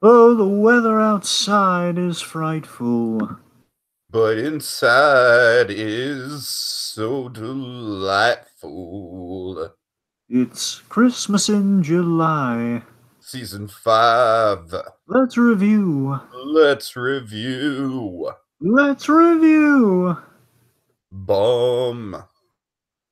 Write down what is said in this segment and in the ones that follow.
Oh, the weather outside is frightful. But inside is so delightful. It's Christmas in July. Season 5. Let's review. Let's review. Let's review. Bum.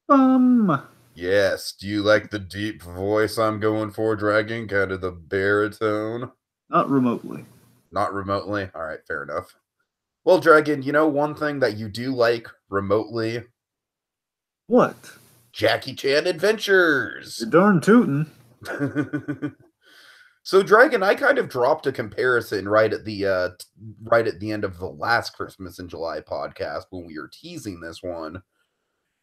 Um, Yes. Do you like the deep voice I'm going for, Dragon? Kind of the baritone? not remotely. Not remotely? All right, fair enough. Well, Dragon, you know one thing that you do like remotely? What? Jackie Chan You're Adventures. darn tootin'. So, Dragon, I kind of dropped a comparison right at the end of the last Christmas in July podcast when we were teasing this one,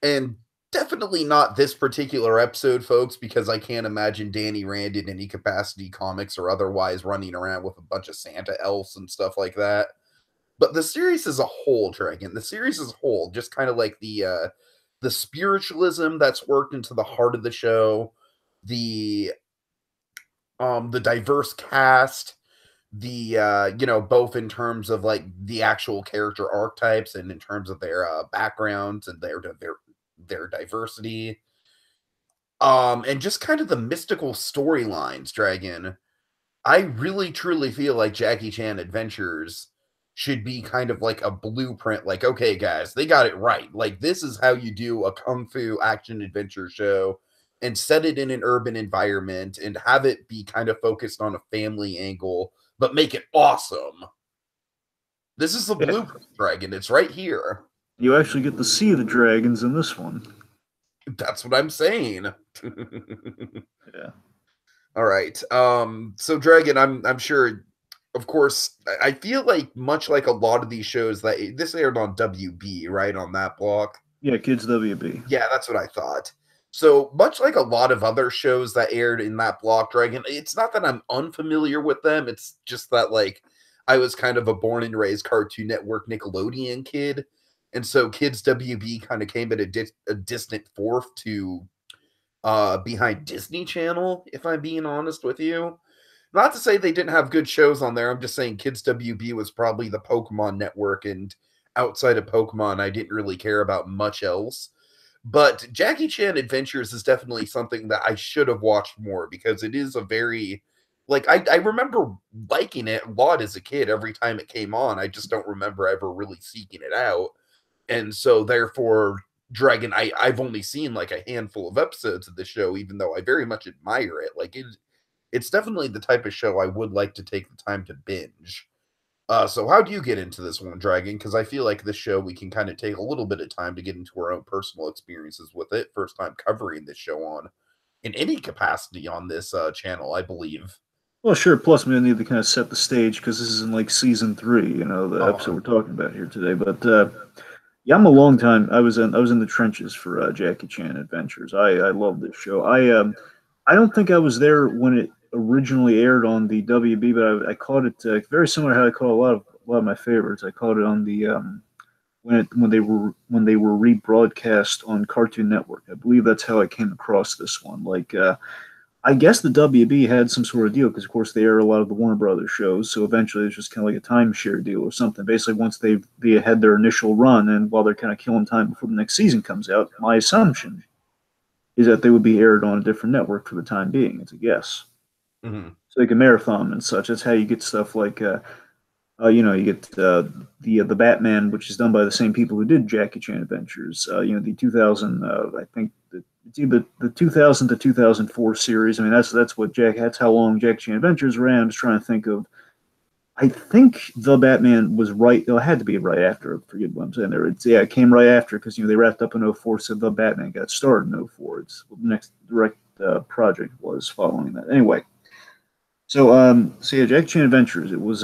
and definitely not this particular episode, folks, because I can't imagine Danny Rand in any capacity, comics or otherwise, running around with a bunch of Santa elves and stuff like that. But the series as a whole, Dragon, the series as a whole, just kind of like the spiritualism that's worked into the heart of the show, the the diverse cast, the both in terms of like the actual character archetypes and in terms of their backgrounds and their diversity, and just kind of the mystical storylines. Dragon, I really truly feel like Jackie Chan Adventures should be kind of like a blueprint, like, okay guys, they got it right, like this is how you do a kung fu action adventure show, and set it in an urban environment and have it be kind of focused on a family angle, but make it awesome. This is the Yeah, blueprint, Dragon. It's right here. you actually get to see the dragons in this one. That's what I'm saying. Yeah. All right. So Dragon, I'm sure, of course, I feel like much like a lot of these shows that this aired on WB, right? On that block. Yeah, Kids WB. Yeah, that's what I thought. So much like a lot of other shows that aired in that block, Dragon, it's not that I'm unfamiliar with them. It's just that like I was kind of a born and raised Cartoon Network Nickelodeon kid. And so Kids WB kind of came at a distant fourth to behind Disney Channel, if I'm being honest with you. Not to say they didn't have good shows on there. I'm just saying Kids WB was probably the Pokemon network, and outside of Pokemon, I didn't really care about much else. But Jackie Chan Adventures is definitely something that I should have watched more because it is a very like I remember liking it a lot as a kid every time it came on. I just don't remember ever really seeking it out. And so therefore Dragon, I've only seen like a handful of episodes of the show, even though I very much admire it. Like it's definitely the type of show I would like to take the time to binge. So how do you get into this one, Dragon? Because I feel like this show we can kind of take a little bit of time to get into our own personal experiences with it. First time covering this show on in any capacity on this channel, I believe. Well, sure. Plus, we need to kind of set the stage because this is in like season three. You know, the episode Uh, we're talking about here today. But yeah, I'm a long time. I was in the trenches for Jackie Chan Adventures. I love this show. I don't think I was there when it originally aired on the WB, but I caught it very similar to how I caught a lot of my favorites. I caught it on the when they were rebroadcast on Cartoon Network. I believe that's how I came across this one. Like I guess the WB had some sort of deal because, of course, they air a lot of the Warner Brothers shows. So eventually, it's just kind of like a timeshare deal or something. Basically, once they had their initial run, and while they're kind of killing time before the next season comes out, my assumption is that they would be aired on a different network for the time being. It's a guess. mhm. So like a marathon and such. That's how you get stuff like you get the Batman, which is done by the same people who did Jackie Chan Adventures. The 2000, I think it's either the 2000 to 2004 series. I mean, that's what Jack. That's how long Jackie Chan Adventures ran. I'm just trying to think of. I think the Batman was right. It had to be right after. I forget what I'm saying there. It came right after because they wrapped up in '04, so the Batman got started in '04. It's the next direct project was following that. Anyway, so yeah, Jackie Chan Adventures. It was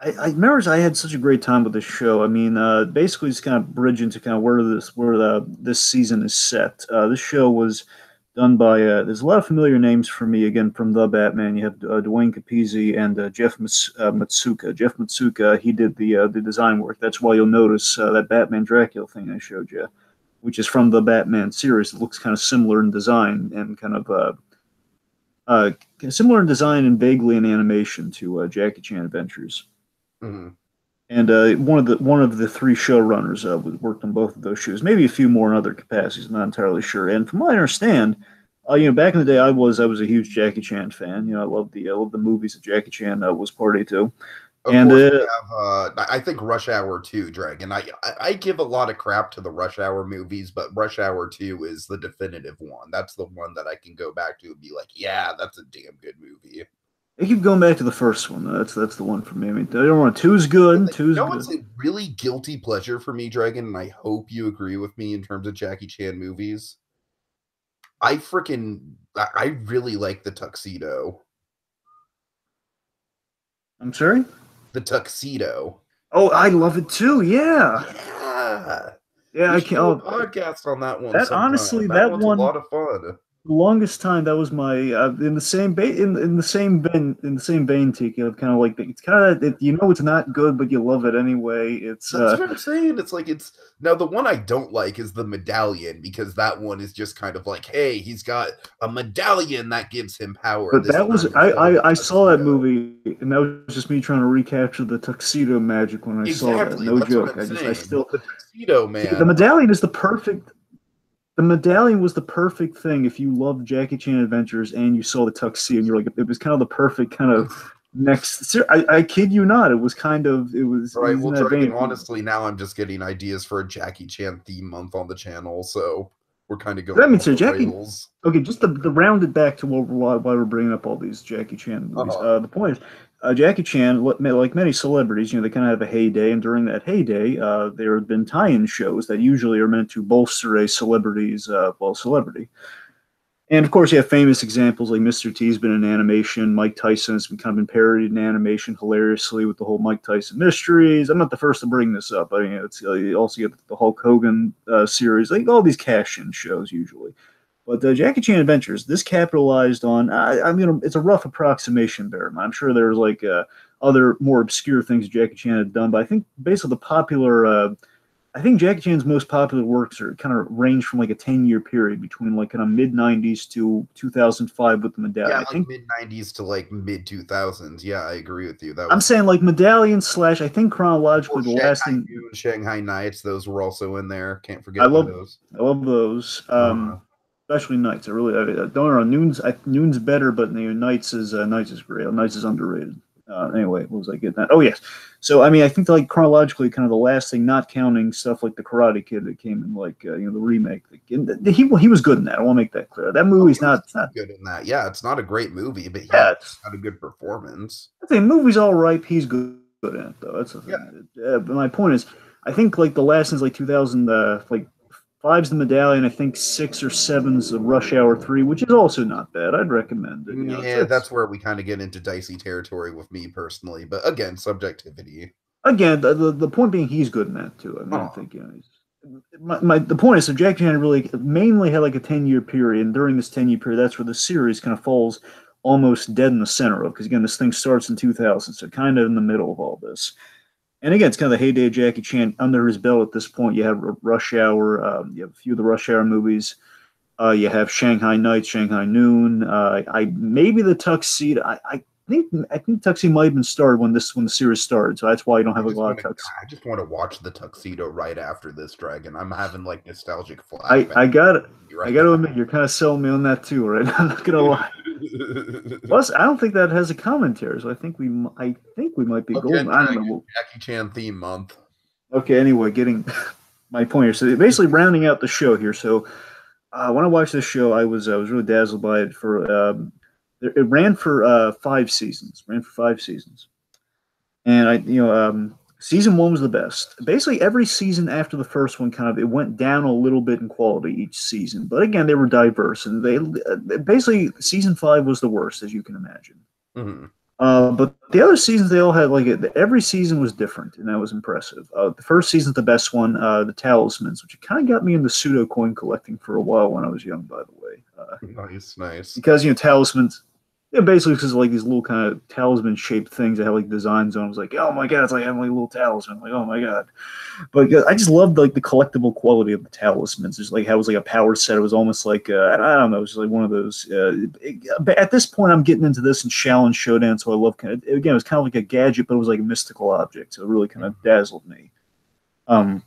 I remember I had such a great time with this show. I mean, basically, just kind of bridge into kind of where this season is set. This show was done by there's a lot of familiar names for me again from the Batman. You have Dwayne Capizzi and Matsuka. Jeff Matsuka, he did the design work. That's why you'll notice that Batman Dracula thing I showed you, which is from the Batman series. It looks kind of similar in design and kind of similar in design and vaguely in animation to Jackie Chan Adventures. Mhm. And one of the three showrunners worked on both of those shows. Maybe a few more in other capacities. I'm not entirely sure. And from what I understand, back in the day, I was a huge Jackie Chan fan. I love the movies that Jackie Chan was party to. Of And course, we have. I think Rush Hour 2, Dragon. I give a lot of crap to the Rush Hour movies, but Rush Hour 2 is the definitive one. That's the one that I can go back to and be like, yeah, that's a damn good movie. I keep going back to the first one. That's the one for me. I mean, I don't want two's good. Two's good. It's a really guilty pleasure for me, Dragon, and I hope you agree with me in terms of Jackie Chan movies. I really like the Tuxedo. I'm sorry? The Tuxedo. Oh, I love it too. Yeah. Yeah, I can't. A podcast on that one. That honestly, that one's one, a lot of fun. The longest time that was my in the same vein, Tiki. Of kind of like it's kind of it's not good, but you love it anyway. It's that's what I'm saying. It's like now the one I don't like is the medallion, because that one is just kind of like, hey, he's got a medallion that gives him power. But that was I saw that movie, and that was just me trying to recapture the tuxedo magic when I saw that. No joke. I still the tuxedo man. The medallion is the perfect. The medallion was the perfect thing if you loved Jackie Chan Adventures and you saw the tuxedo, and you're like, it was kind of the perfect kind of next. I kid you not, it was. All right, well, Dragon, honestly, now I'm just getting ideas for a Jackie Chan theme month on the channel, so we're kind of going. That means Jackie. Rails. Okay, just the round it back to why we're bringing up all these Jackie Chan movies. The point is, Jackie Chan, like many celebrities, they kind of have a heyday, and during that heyday, there have been tie-in shows that usually are meant to bolster a celebrity's celebrity. And of course, you have famous examples like Mr. T's been in animation, Mike Tyson has kind of been parodied in animation hilariously with the whole Mike Tyson mysteries. I'm not the first to bring this up. I mean, you also get the Hulk Hogan series, like all these cash-in shows usually. But Jackie Chan Adventures, this capitalized on, it's a rough approximation, bear in mind. I'm sure there's like other more obscure things Jackie Chan had done, but I think basically the popular, I think Jackie Chan's most popular works are kind of range from like a 10-year period between like kind of mid-90s to 2005 with the Medallion. Yeah, I think mid-90s to like mid-2000s. Yeah, I agree with you. I'm saying like Medallion / I think chronologically the last thing. Shanghai Nights, those were also in there. Can't forget those. I love those. Especially Nights. I don't know. Noon's better, but Nights is great. Nights is underrated. Anyway, what was I getting at? Oh yes. So I mean, I think like chronologically, kind of the last thing, not counting stuff like the Karate Kid that came in, like the remake. He was good in that. I want to make that clear. That movie's not good in that. Yeah, it's not a great movie, but it's not a good performance. I think the movie's all right. He's good in it though. That's the thing. But my point is, I think like the last since like 2000, like 5's the Medallion, I think 6 or 7's the Rush Hour 3, which is also not bad. I'd recommend it. That's where we kind of get into dicey territory with me personally. But again, subjectivity. Again, the point being he's good in that too. I mean, I think the point is, so Jackie Chan really mainly had like a 10-year period, and during this 10-year period, that's where the series kind of falls almost dead in the center of, because again, this thing starts in 2000, so kind of in the middle of all this. And again, it's kind of the heyday of Jackie Chan. Under his belt at this point, you have Rush Hour, you have a few of the Rush Hour movies. You have Shanghai Nights, Shanghai Noon. Maybe the Tuxedo. I think Tuxedo might have been started when the series started, so that's why you don't have a lot of Tuxedo. I just want to watch the Tuxedo right after this, Dragon. I'm having like nostalgic flashbacks. I got to admit, you're kind of selling me on that too, right? I'm not gonna lie. Plus, I don't think that has a commentary, so I think we might be golden. I don't know. Jackie Chan theme month. Okay. Anyway, getting my point here. So basically, rounding out the show here. So when I watched this show, I was really dazzled by it. It ran for 5 seasons. And season 1 was the best. Basically, every season after the first one, it went down a little bit in quality each season. But again, they were diverse, and they basically season 5 was the worst, as you can imagine. Mm-hmm. But the other seasons, they all had every season was different, and that was impressive. The first season's the best one, the Talismans, which kind of got me into pseudo coin collecting for a while when I was young, by the way. Nice. Because Talismans. Yeah, basically because like these little kind of talisman shaped things that have like designs on. It was like, oh my god, it's like having like a little talisman. I'm like, oh my god. But I just loved like the collectible quality of the talismans. Just like how it was like a power set. It was almost like I don't know. It was just like one of those. But at this point, I'm getting into this in Challenge Showdown, so I love kind of again. It was kind of like a gadget, but it was like a mystical object. So it really kind of dazzled me. Um,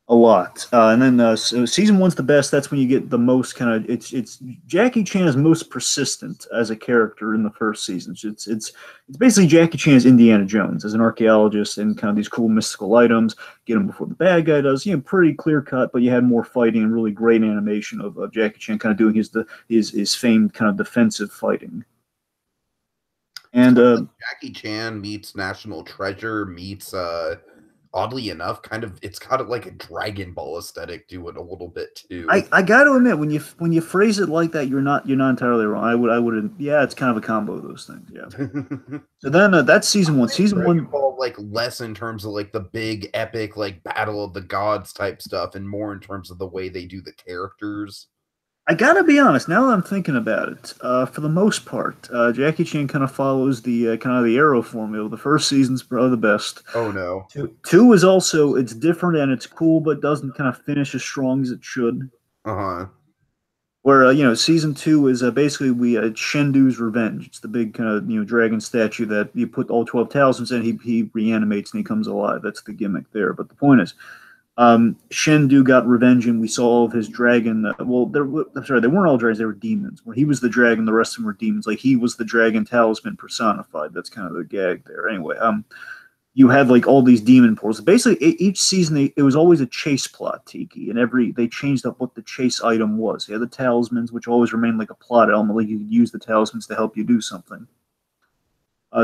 a lot. And then so season one's the best. That's when you get the most kind of it's Jackie Chan is most persistent as a character in the first season. It's basically Jackie Chan as Indiana Jones as an archaeologist and kind of these cool mystical items. Get him before the bad guy does. You know, pretty clear cut, but you had more fighting and really great animation of Jackie Chan kind of doing his famed kind of defensive fighting. It's And kind of like Jackie Chan meets National Treasure meets oddly enough, kind of it's kind of like a Dragon Ball aesthetic to it a little bit too. I got to admit when you phrase it like that, you're not entirely wrong. I wouldn't. Yeah, it's kind of a combo of those things. Yeah. So then that's season one. Season Dragon one. Ball like less in terms of like the big epic like Battle of the Gods type stuff, and more in terms of the way they do the characters. I gotta be honest. Now that I'm thinking about it, for the most part, Jackie Chan kind of follows the kind of the Arrow formula. The first season's probably the best. Oh no. Two is also it's different and it's cool, but doesn't kind of finish as strong as it should. Uh-huh. Where season two is basically we Shendu's revenge. It's the big kind of dragon statue that you put all 12 talismans in. He reanimates and he comes alive. That's the gimmick there. But the point is, Shendu got revenge, and we saw all of his dragon. I'm sorry, they weren't all dragons; they were demons. When he was the dragon, the rest of them were demons. Like he was the dragon talisman personified. That's kind of the gag there. Anyway, you had like all these demon portals. Basically, each season it was always a chase plot, Tiki, and they changed up what the chase item was. They had the talismans, which always remained like a plot element. Like you could use the talismans to help you do something.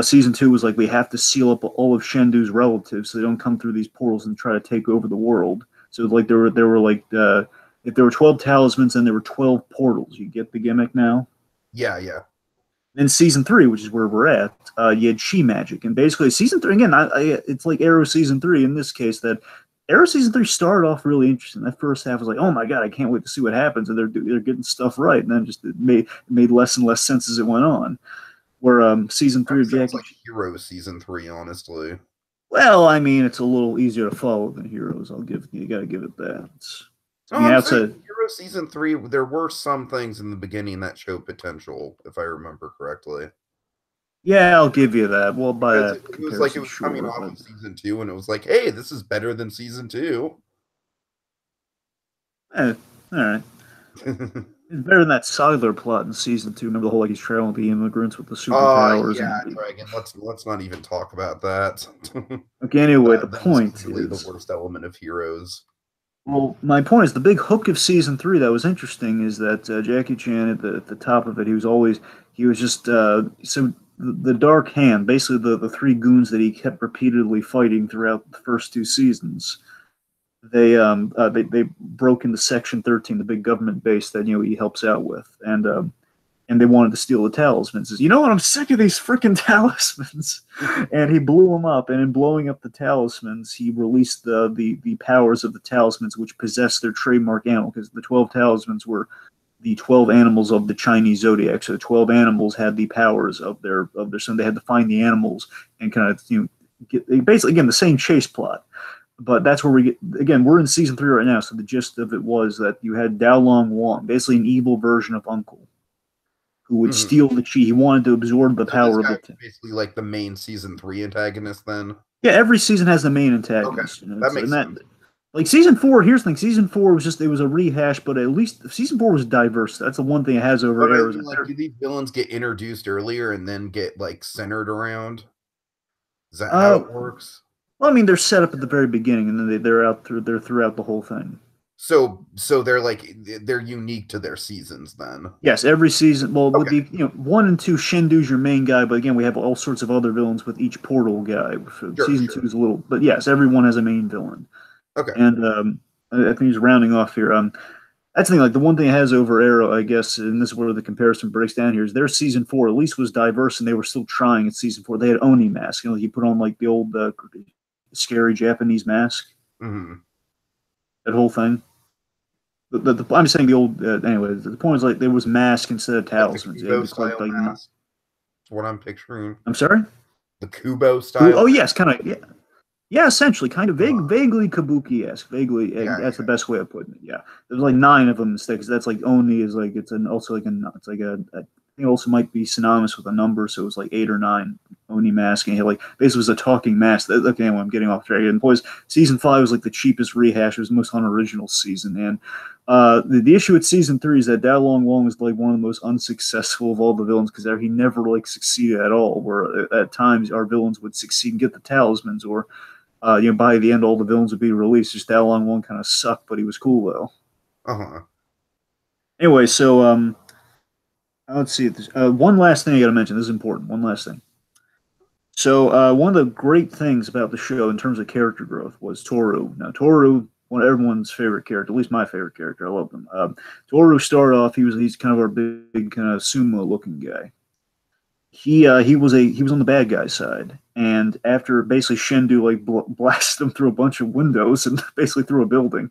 Season two was like we have to seal up all of Shendu's relatives so they don't come through these portals and try to take over the world. So like there were like if there were 12 talismans and there were 12 portals, you get the gimmick now. Yeah, yeah. Then season three, which is where we're at, you had She Magic, and basically season three again. It's like Arrow season three in this case. That Arrow season three started off really interesting. That first half was like, oh my god, I can't wait to see what happens, and they're getting stuff right, and then just it made less and less sense as it went on. Where season three of Jackie, like Hero season three, honestly. well, I mean, it's a little easier to follow than Heroes. You got to give it that. Hero season three, there were some things in the beginning that showed potential, if I remember correctly. Yeah, I'll give you that. Well, by that it was like it was coming off of season two, and it was like, hey, this is better than season two. All right. It's better than that cellular plot in season two. Remember the whole like he's trailing the immigrants with the superpowers? Yeah, Dragon. Let's not even talk about that. Okay, anyway, the point is the worst element of Heroes. Well, my point is the big hook of season three that was interesting is that Jackie Chan at the top of it, he was just so the Dark Hand, basically the three goons that he kept repeatedly fighting throughout the first two seasons. They broke into Section 13, the big government base that he helps out with, and they wanted to steal the talismans. Says, you know what? I'm sick of these freaking talismans, and he blew them up. And in blowing up the talismans, he released the powers of the talismans, which possessed their trademark animal, because the 12 talismans were the 12 animals of the Chinese zodiac. So the 12 animals had the powers of their son. They had to find the animals and kind of get basically again the same chase plot. But that's where we get, again, we're in season three right now, so the gist of it was that you had Daolong Wong, basically an evil version of Uncle, who would steal the chi. He wanted to absorb the power of it. Basically like the main season three antagonist then? Yeah, every season has the main antagonist. Okay. That makes sense. Like season four, here's the thing, season four was just, it was a rehash, but at least season four was diverse. That's the one thing it has over Arrows. Like, do these villains get introduced earlier and then get like centered around? Is that how it works? Well, I mean, they're set up at the very beginning, and then they're throughout the whole thing. So they're unique to their seasons then. Yes, every season. Well, with the 1 and 2, Shendu's your main guy, but again, we have all sorts of other villains with each portal guy. Season 2 is a little, but yes, everyone has a main villain. Okay. And I think he's rounding off here. That's the thing. Like the one thing it has over Arrow, I guess, and this is where the comparison breaks down here, is their season 4 at least was diverse, and they were still trying in season 4. They had Oni mask. He put on like the old scary Japanese mask. Mm-hmm. That whole thing. I'm just saying the old. Anyway, the point is like there was masks instead of Like the talismans. They had Kubo to collect style like. mask. That's what I'm picturing. I'm sorry. The Kubo style. Oh yes, kind of. Yeah, yeah, essentially, kind of Uh, vaguely kabuki-esque. Vaguely, yeah, that's the best way of putting it. Yeah, there's like 9 of them instead. That's like Oni is like it's an also like it's like I think it also might be synonymous with a number. So it was like 8 or 9 Oni mask, and he like basically was a talking mask. Okay, anyway, I'm getting off track. And boys, season 5 was like the cheapest rehash. It was the most unoriginal season, and the issue with season 3 is that Dao Long Wong is like one of the most unsuccessful of all the villains because he never like succeeded at all. Where at times our villains would succeed and get the talismans, or by the end, all the villains would be released. Just that long one kind of sucked, but he was cool though. uh-huh. Anyway, so let's see. One last thing I got to mention. This is important. One last thing. So one of the great things about the show in terms of character growth was Tohru. Now Tohru, one of everyone's favorite character, at least my favorite character. I love him. Tohru started off. He's kind of our big kind of sumo looking guy. He was on the bad guy side, and after basically Shendu like blasted him through a bunch of windows and basically through a building,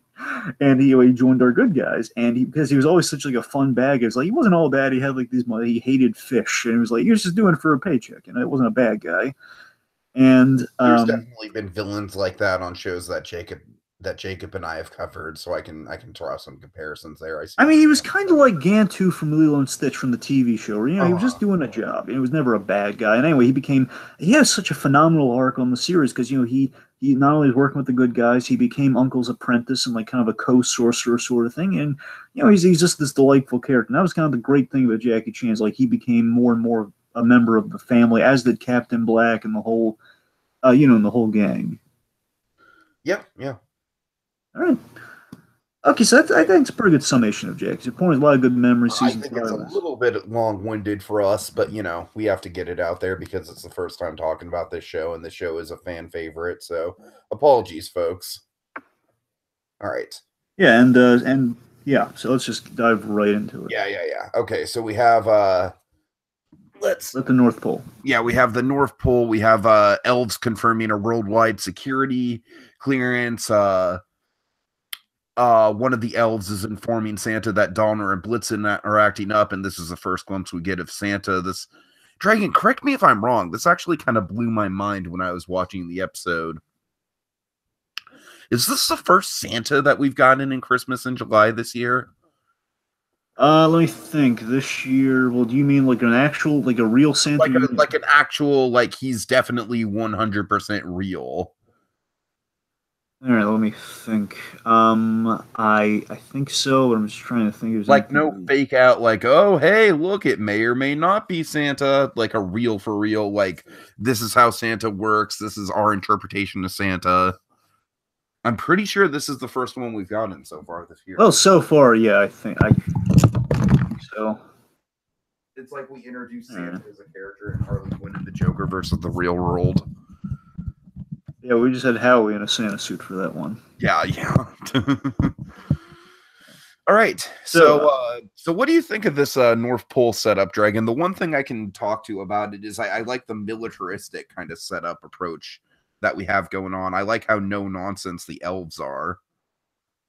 and he joined our good guys, and because he was always such like a fun bad guy. It's like he wasn't all bad. He had like these he hated fish, and he was like he was just doing it for a paycheck, and it wasn't a bad guy. And There's definitely been villains like that on shows that Jacob and I have covered, so I can draw some comparisons there. I mean, he was kind of like Gantu from Lilo and Stitch from the TV show, where he was just doing a job. He was never a bad guy. And anyway, he has such a phenomenal arc on the series because he not only was working with the good guys, he became Uncle's apprentice and like kind of a co-sorcerer sort of thing. And he's just this delightful character. And that was kind of the great thing about Jackie Chan is like he became more and more a member of the family, as did Captain Black and the whole, and the whole gang. Yeah, yeah. All right. Okay, so I think it's a pretty good summation of Jake. It points a lot of good memories. I think it's a little bit long-winded for us, but we have to get it out there because it's the first time talking about this show, and the show is a fan favorite. So, apologies, folks. All right. Yeah, and yeah, so let's just dive right into it. Yeah. Okay, so we have let's let the North Pole. Yeah, we have the North Pole. We have elves confirming a worldwide security clearance. One of the elves is informing Santa that Donner and Blitzen are acting up, and this is the first glimpse we get of Santa. This Dragon, correct me if I'm wrong. This actually kind of blew my mind when I was watching the episode. Is this the first Santa that we've gotten in Christmas in July this year? Let me think. This year, well, do you mean like an actual, like a real Santa? Like an actual, like he's definitely 100% real. All right, let me think. I think so, but I'm just trying to think. There's like no fake out, like, oh, hey, look, it may or may not be Santa. Like a real for real, like this is how Santa works. This is our interpretation of Santa. I'm pretty sure this is the first one we've gotten so far this year. Well, so far, yeah, I think so. It's like we introduced Santa as a character in Harley Quinn and the Joker versus the real world. Yeah, we just had Howie in a Santa suit for that one. Yeah. All right. So what do you think of this North Pole setup, Dragon? The one thing I can talk to about it is I like the militaristic kind of setup approach that we have going on. I like how no nonsense the elves are.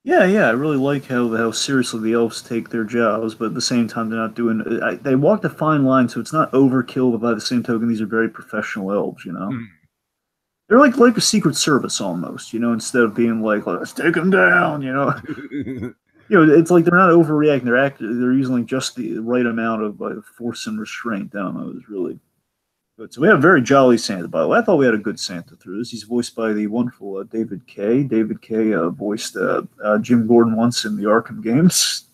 Yeah, I really like how seriously the elves take their jobs, but at the same time they're not doing. They walk the fine line, so it's not overkill. But by the same token, these are very professional elves. They're like a Secret Service almost, instead of being like, let's take them down, it's like they're not overreacting. They're using just the right amount of force and restraint. I don't know. It's really good. So we have a very jolly Santa, by the way. I thought we had a good Santa through this. He's voiced by the wonderful David Kaye. David Kaye voiced Jim Gordon once in the Arkham games.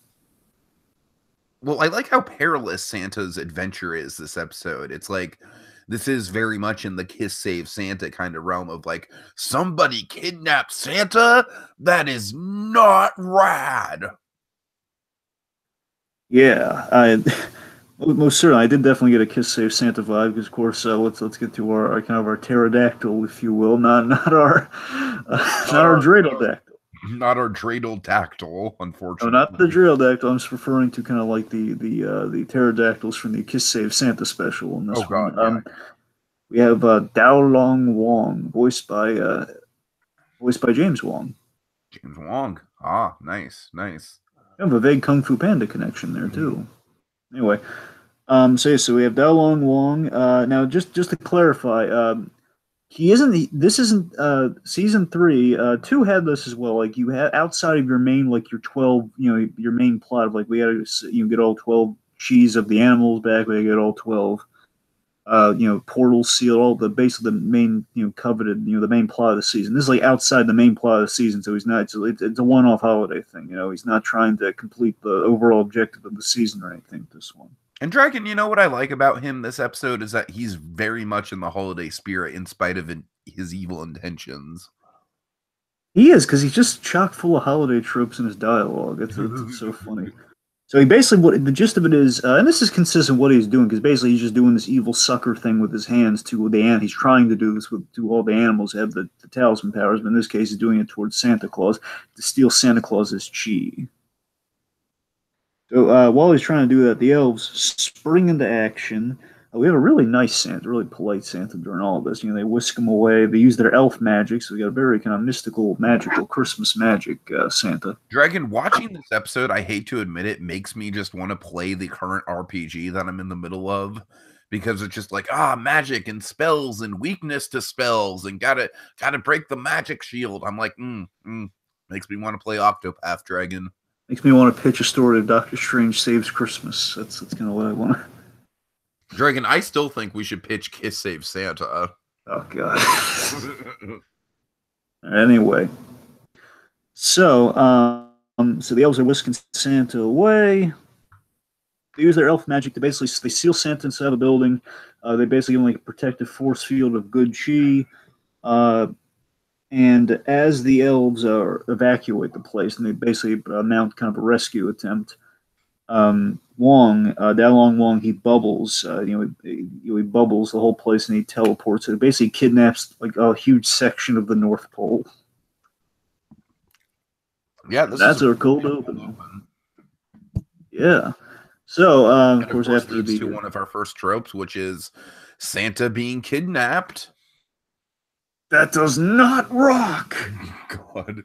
Well, I like how perilous Santa's adventure is this episode. It's like, this is very much in the Kiss Save Santa kind of realm of like, somebody kidnapped Santa? That is not rad. Yeah, most certainly. I did definitely get a Kiss Save Santa vibe because, of course, let's get to our kind of our pterodactyl, if you will, not our dreidel. Not our dreidel, unfortunately. No, not the dreidel. I'm just referring to kind of like the pterodactyls from the Kiss Save Santa special. In this God! Yeah. We have Dao Long Wong, voiced by James Wong. James Wong. Ah, nice. have a vague Kung Fu Panda connection there too. Anyway, so we have Dao Long Wong. Now, just to clarify, he isn't. This isn't season 3. 2 had this as well. Like you had outside of your main, like your 12, your main plot of like we got to get all 12 cheese of the animals back. We get all 12. Portals sealed, all the basically the main, coveted, the main plot of the season. This is like outside the main plot of the season, so he's not. It's a one-off holiday thing. He's not trying to complete the overall objective of the season or anything. This one. And Dragon, you know what I like about him this episode is that he's very much in the holiday spirit in spite of his evil intentions. He is, because he's just chock full of holiday tropes in his dialogue. It's so funny. So he basically, what the gist of it is, and this is consistent with what he's doing, because basically he's just doing this evil sucker thing with his hands to the ant. He's trying to do this to all the animals that have the talisman powers, but in this case he's doing it towards Santa Claus to steal Santa Claus's chi. So while he's trying to do that, the elves spring into action. We have a really nice Santa, really polite Santa during all of this. They whisk him away. They use their elf magic, so we got a very kind of mystical, magical Christmas magic Santa. Dragon, watching this episode, I hate to admit it, makes me just want to play the current RPG that I'm in the middle of, because it's just like magic and spells and weakness to spells and gotta break the magic shield. I'm like, makes me want to play Octopath Dragon. Makes me want to pitch a story of Doctor Strange Saves Christmas. That's kind of what I want. Dragon, I still think we should pitch Kiss Save Santa. Oh, God. Anyway. So the elves are whisking Santa away. They use their elf magic to basically they seal Santa inside a building. They basically only protective force field of good chi. And as the elves evacuate the place, and they basically mount kind of a rescue attempt, Dalong Wong, he bubbles, he bubbles the whole place, and he teleports. It basically kidnaps like a huge section of the North Pole. Yeah, that's our cold open. Yeah. So, of course, after leads to one of our first tropes, which is Santa being kidnapped. That does not rock. God.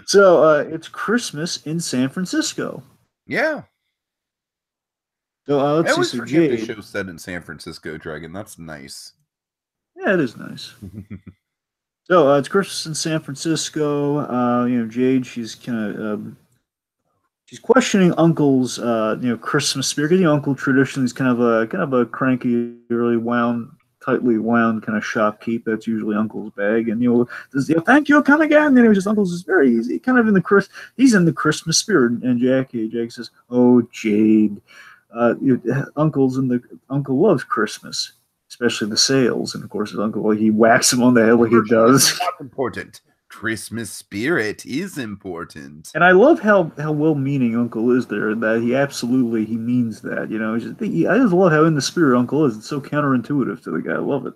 So it's Christmas in San Francisco. Yeah. So let's see. So Jade. The show set in San Francisco, Dragon. That's nice. Yeah, it is nice. So it's Christmas in San Francisco. Jade, she's kind of she's questioning Uncle's Christmas spirit. Uncle traditionally is kind of a cranky, really tightly wound kind of shopkeep. That's usually Uncle's bag, and thank you, come again. And just Uncle's is very easy, kind of in the he's in the Christmas spirit. And Jake says, "Oh, Jade, Uncle loves Christmas, especially the sales." And of course, his uncle, he whacks him on the head like he does. Not important. Christmas spirit is important. And I love how well-meaning Uncle is there, that he means that. I just love how in the spirit Uncle is. It's so counterintuitive to the guy. I love it.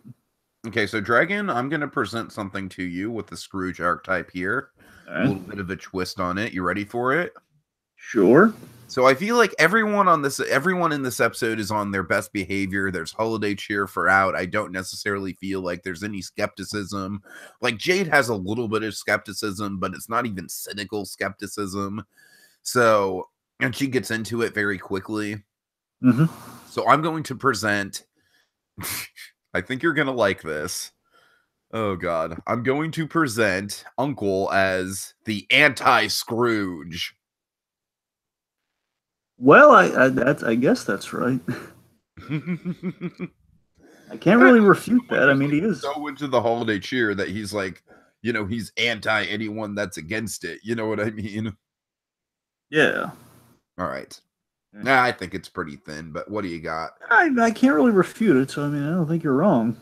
Okay, so Dragon, I'm going to present something to you with the Scrooge archetype here. Right. A little bit of a twist on it. You ready for it? Sure. So I feel like everyone in this episode is on their best behavior. There's holiday cheer for out. I don't necessarily feel like there's any skepticism. Like Jade has a little bit of skepticism, but it's not even cynical skepticism. So, and she gets into it very quickly. Mm-hmm. So I'm going to present, I think you're going to like this. Oh God. I'm going to present Uncle as the anti-Scrooge. Well, I guess that's right. I can't really refute that. I mean, he is so into the holiday cheer that he's like, he's anti anyone that's against it. You know what I mean? Yeah. All right. Nah, I think it's pretty thin, but what do you got? I can't really refute it, so I mean, I don't think you're wrong.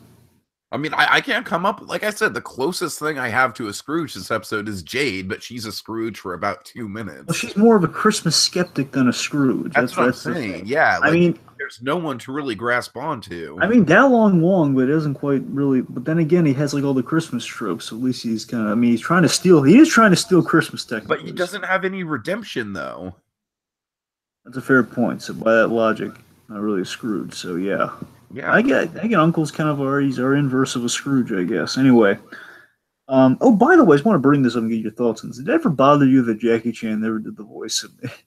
I mean, I can't come up, like I said, the closest thing I have to a Scrooge this episode is Jade, but she's a Scrooge for about 2 minutes. Well, she's more of a Christmas skeptic than a Scrooge. That's what I'm saying. Yeah. I mean, there's no one to really grasp onto. I mean, Dalong Wong, but it doesn't quite really. But then again, he has like all the Christmas tropes. So at least he's kind of. I mean, he is trying to steal Christmas technically. But he doesn't have any redemption, though. That's a fair point. So by that logic, not really a Scrooge. So yeah. Yeah, I get Uncle's kind of he's our inverse of a Scrooge, I guess. Anyway, Oh, by the way, I just want to bring this up and get your thoughts on this. Did it ever bother you that Jackie Chan never did the voice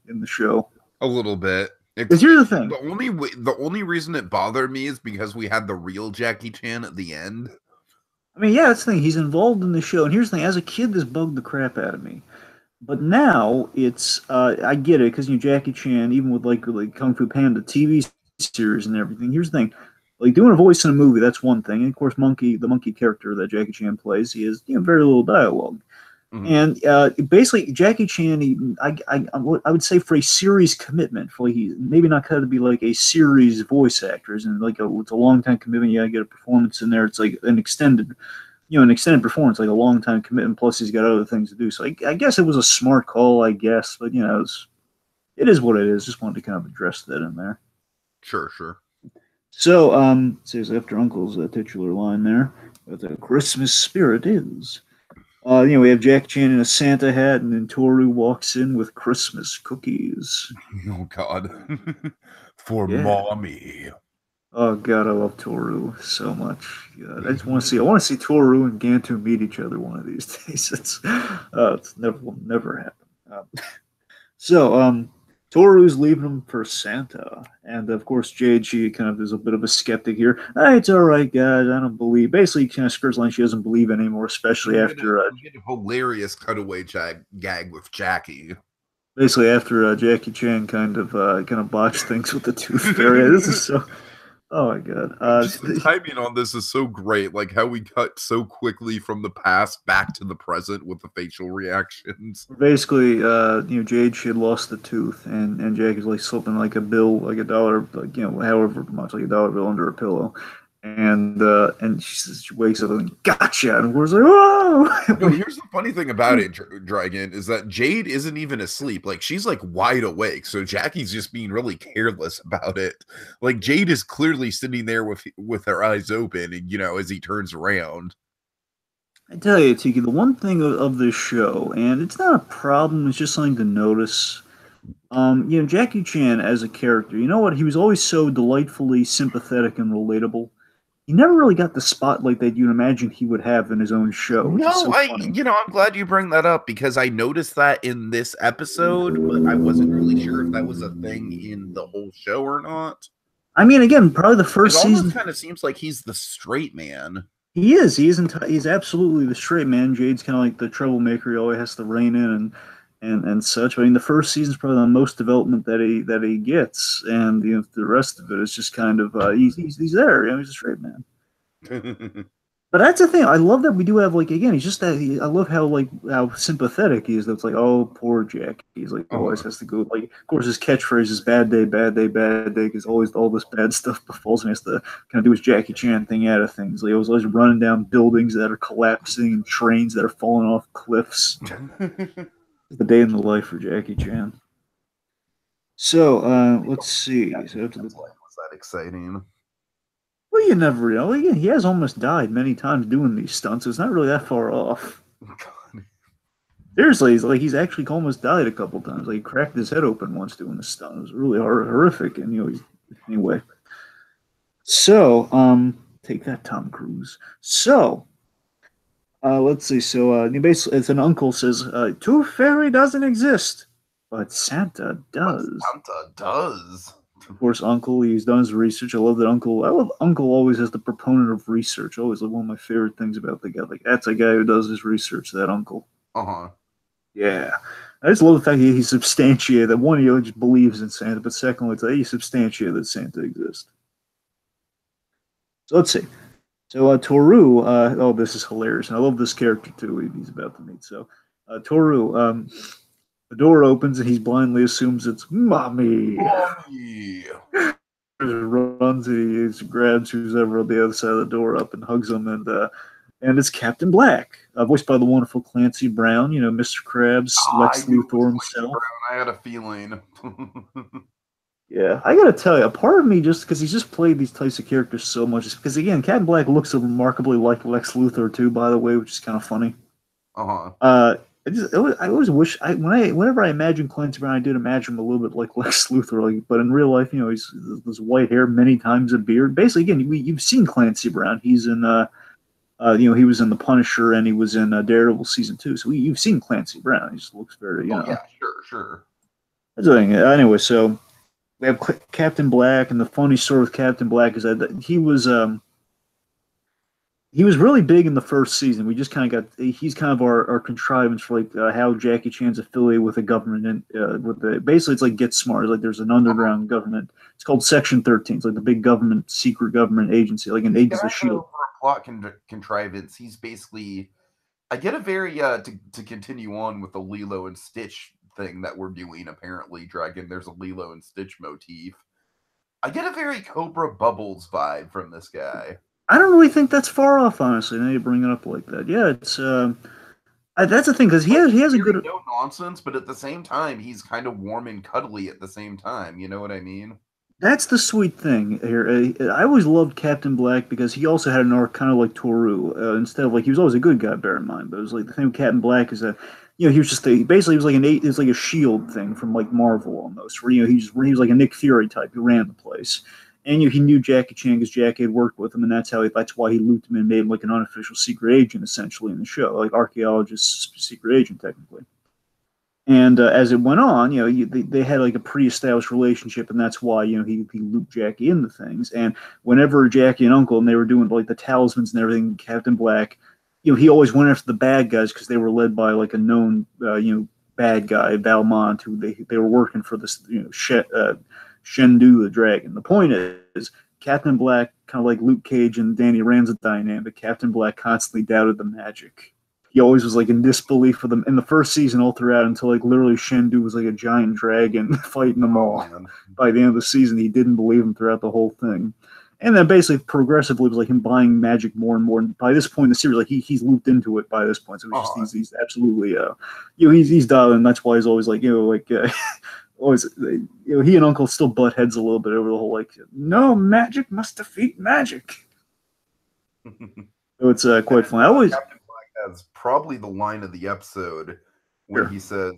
in the show? A little bit. Because here's the thing. The only reason it bothered me is because we had the real Jackie Chan at the end. I mean, yeah, that's the thing. He's involved in the show. And here's the thing. As a kid, this bugged the crap out of me. But now it's I get it because Jackie Chan, even with like Kung Fu Panda TV series and everything. Here's the thing, like doing a voice in a movie, that's one thing. And of course, the monkey character that Jackie Chan plays, he has very little dialogue. Mm-hmm. And basically, Jackie Chan, I would say for a series commitment, for like, maybe not got to be like a series voice actors, and it's a long time commitment. You got to get a performance in there. It's like an extended performance, like a long time commitment. Plus, he's got other things to do. So I guess it was a smart call, I guess. But it is what it is. Just wanted to kind of address that in there. Sure. So, says after Uncle's titular line there, what the Christmas spirit is. We have Jack Chan in a Santa hat, and then Tohru walks in with Christmas cookies. Oh God, for mommy. Oh God, I love Tohru so much. God, I just want to see. I want to see Tohru and Gantu meet each other one of these days. It's will never happen. Tohru's leaving him for Santa, and of course Jade, she kind of is a bit of a skeptic here. It's all right, guys. I don't believe. Basically, kind of skirts line she doesn't believe anymore, especially after a hilarious cutaway gag with Jackie. Basically, after Jackie Chan kind of botched things with the tooth fairy. This is so. Oh my God! Just the timing on this is so great. Like how we cut so quickly from the past back to the present with the facial reactions. Basically, Jade, she had lost the tooth, and Jack is like slipping like a bill, like $1, like however much, like $1 bill under her pillow, and she wakes up and gotcha, and we're like, whoa! No, here's the funny thing about it, Dragon, is that Jade isn't even asleep. Like she's like wide awake, so Jackie's just being really careless about it. Like Jade is clearly sitting there with her eyes open, and as he turns around. I tell you, Tiki, the one thing of this show, and it's not a problem, it's just something to notice. Jackie Chan as a character, you know what? He was always so delightfully sympathetic and relatable. He never really got the spotlight that you'd imagine he would have in his own show. No, I'm glad you bring that up because I noticed that in this episode, but I wasn't really sure if that was a thing in the whole show or not. I mean, again, probably the first season kind of seems like he's the straight man. He is. He's absolutely the straight man. Jade's kind of like the troublemaker. He always has to rein in and such. I mean, the first season's probably the most development that he gets, and the rest of it is just kind of he's there. He's a straight man. But that's the thing. I love that we do have he's just that. I love how sympathetic he is. That's like, oh, poor Jack. He's like always has to go. Like, of course, his catchphrase is "bad day, bad day, bad day," because always all this bad stuff befalls him. He has to kind of do his Jackie Chan thing out of things. Like, he was always running down buildings that are collapsing and trains that are falling off cliffs. The day in the life for Jackie Chan. So let's see. So after was that exciting? Well, you never know. He has almost died many times doing these stunts. So it's not really that far off. Seriously, he's actually almost died a couple times. Like, he cracked his head open once doing the stunt. It was really horrific. And anyway. So take that, Tom Cruise. So let's see. So basically, it's an uncle says, "Tooth Fairy doesn't exist, but Santa does." Santa does. Of course, Uncle, he's done his research. I love Uncle always as the proponent of research. Always one of my favorite things about the guy. Like, that's a guy who does his research, that Uncle. Yeah. I just love the fact he substantiated that. One, he just believes in Santa, but secondly, he substantiated that Santa exists. So let's see. So Tohru, this is hilarious. And I love this character too. He's about to meet. So Tohru, the door opens and he blindly assumes it's Mommy. Mommy. Runs, he grabs who's ever on the other side of the door up and hugs him, and it's Captain Black, voiced by the wonderful Clancy Brown. Mr. Krabs, Lex Luthor himself. I had a feeling. Yeah, I gotta tell you, a part of me, just because he's just played these types of characters so much, because again, Captain Black looks remarkably like Lex Luthor too, by the way, which is kind of funny. I always wish whenever I imagine Clancy Brown, I did imagine him a little bit like Lex Luthor, but in real life, he's this white hair, many times a beard. Basically, again, you've seen Clancy Brown. He's in He was in The Punisher and he was in Daredevil season 2. So you've seen Clancy Brown. He just looks very, yeah, sure. That's the thing. Anyway, so we have Captain Black, and the funny story with Captain Black is that he was really big in the first season. We just kind of got he's kind of our contrivance for like how Jackie Chan's affiliated with the government and basically it's like Get Smart. Like there's an underground government. It's called Section 13. It's like the big government, secret government agency, like an Agents of Shield. Plot contrivance. He's basically. I get a very to continue on with the Lilo and Stitch thing that we're doing. Apparently, Dragon. There's a Lilo and Stitch motif. I get a very Cobra Bubbles vibe from this guy. I don't really think that's far off, honestly. Now you bring it up like that. Yeah, it's that's the thing because he has a good no nonsense, but at the same time, he's kind of warm and cuddly at the same time. You know what I mean? That's the sweet thing here. I always loved Captain Black because he also had an arc kind of like Tohru. Instead of like he was always a good guy, bear in mind. But it was like the thing with Captain Black is that he was just basically he was like it was like a shield thing from like Marvel almost, where he was like a Nick Fury type who ran the place. And he knew Jackie Chan because Jackie had worked with him, and that's why he looped him and made him like an unofficial secret agent, essentially in the show, like archaeologist, secret agent technically. And as it went on, they had like a pre-established relationship, and that's why he looped Jackie into things. And whenever Jackie and Uncle and they were doing like the talismans and everything, Captain Black, he always went after the bad guys because they were led by like a known bad guy, Valmont, who they were working for this Shendu the dragon. The point is, Captain Black, kind of like Luke Cage and Danny Rand's dynamic, Captain Black constantly doubted the magic. He always was like in disbelief for them in the first season all throughout until like literally Shendu was like a giant dragon fighting them all. By the end of the season, he didn't believe him throughout the whole thing. And then basically progressively it was like him buying magic more and more. And by this point in the series, like he's looped into it by this point. So he's absolutely he's dialing. That's why he's always like always, he and Uncle still butt heads a little bit over the whole like, no, magic must defeat magic. So it's quite fun. Captain Black has probably the line of the episode when he says,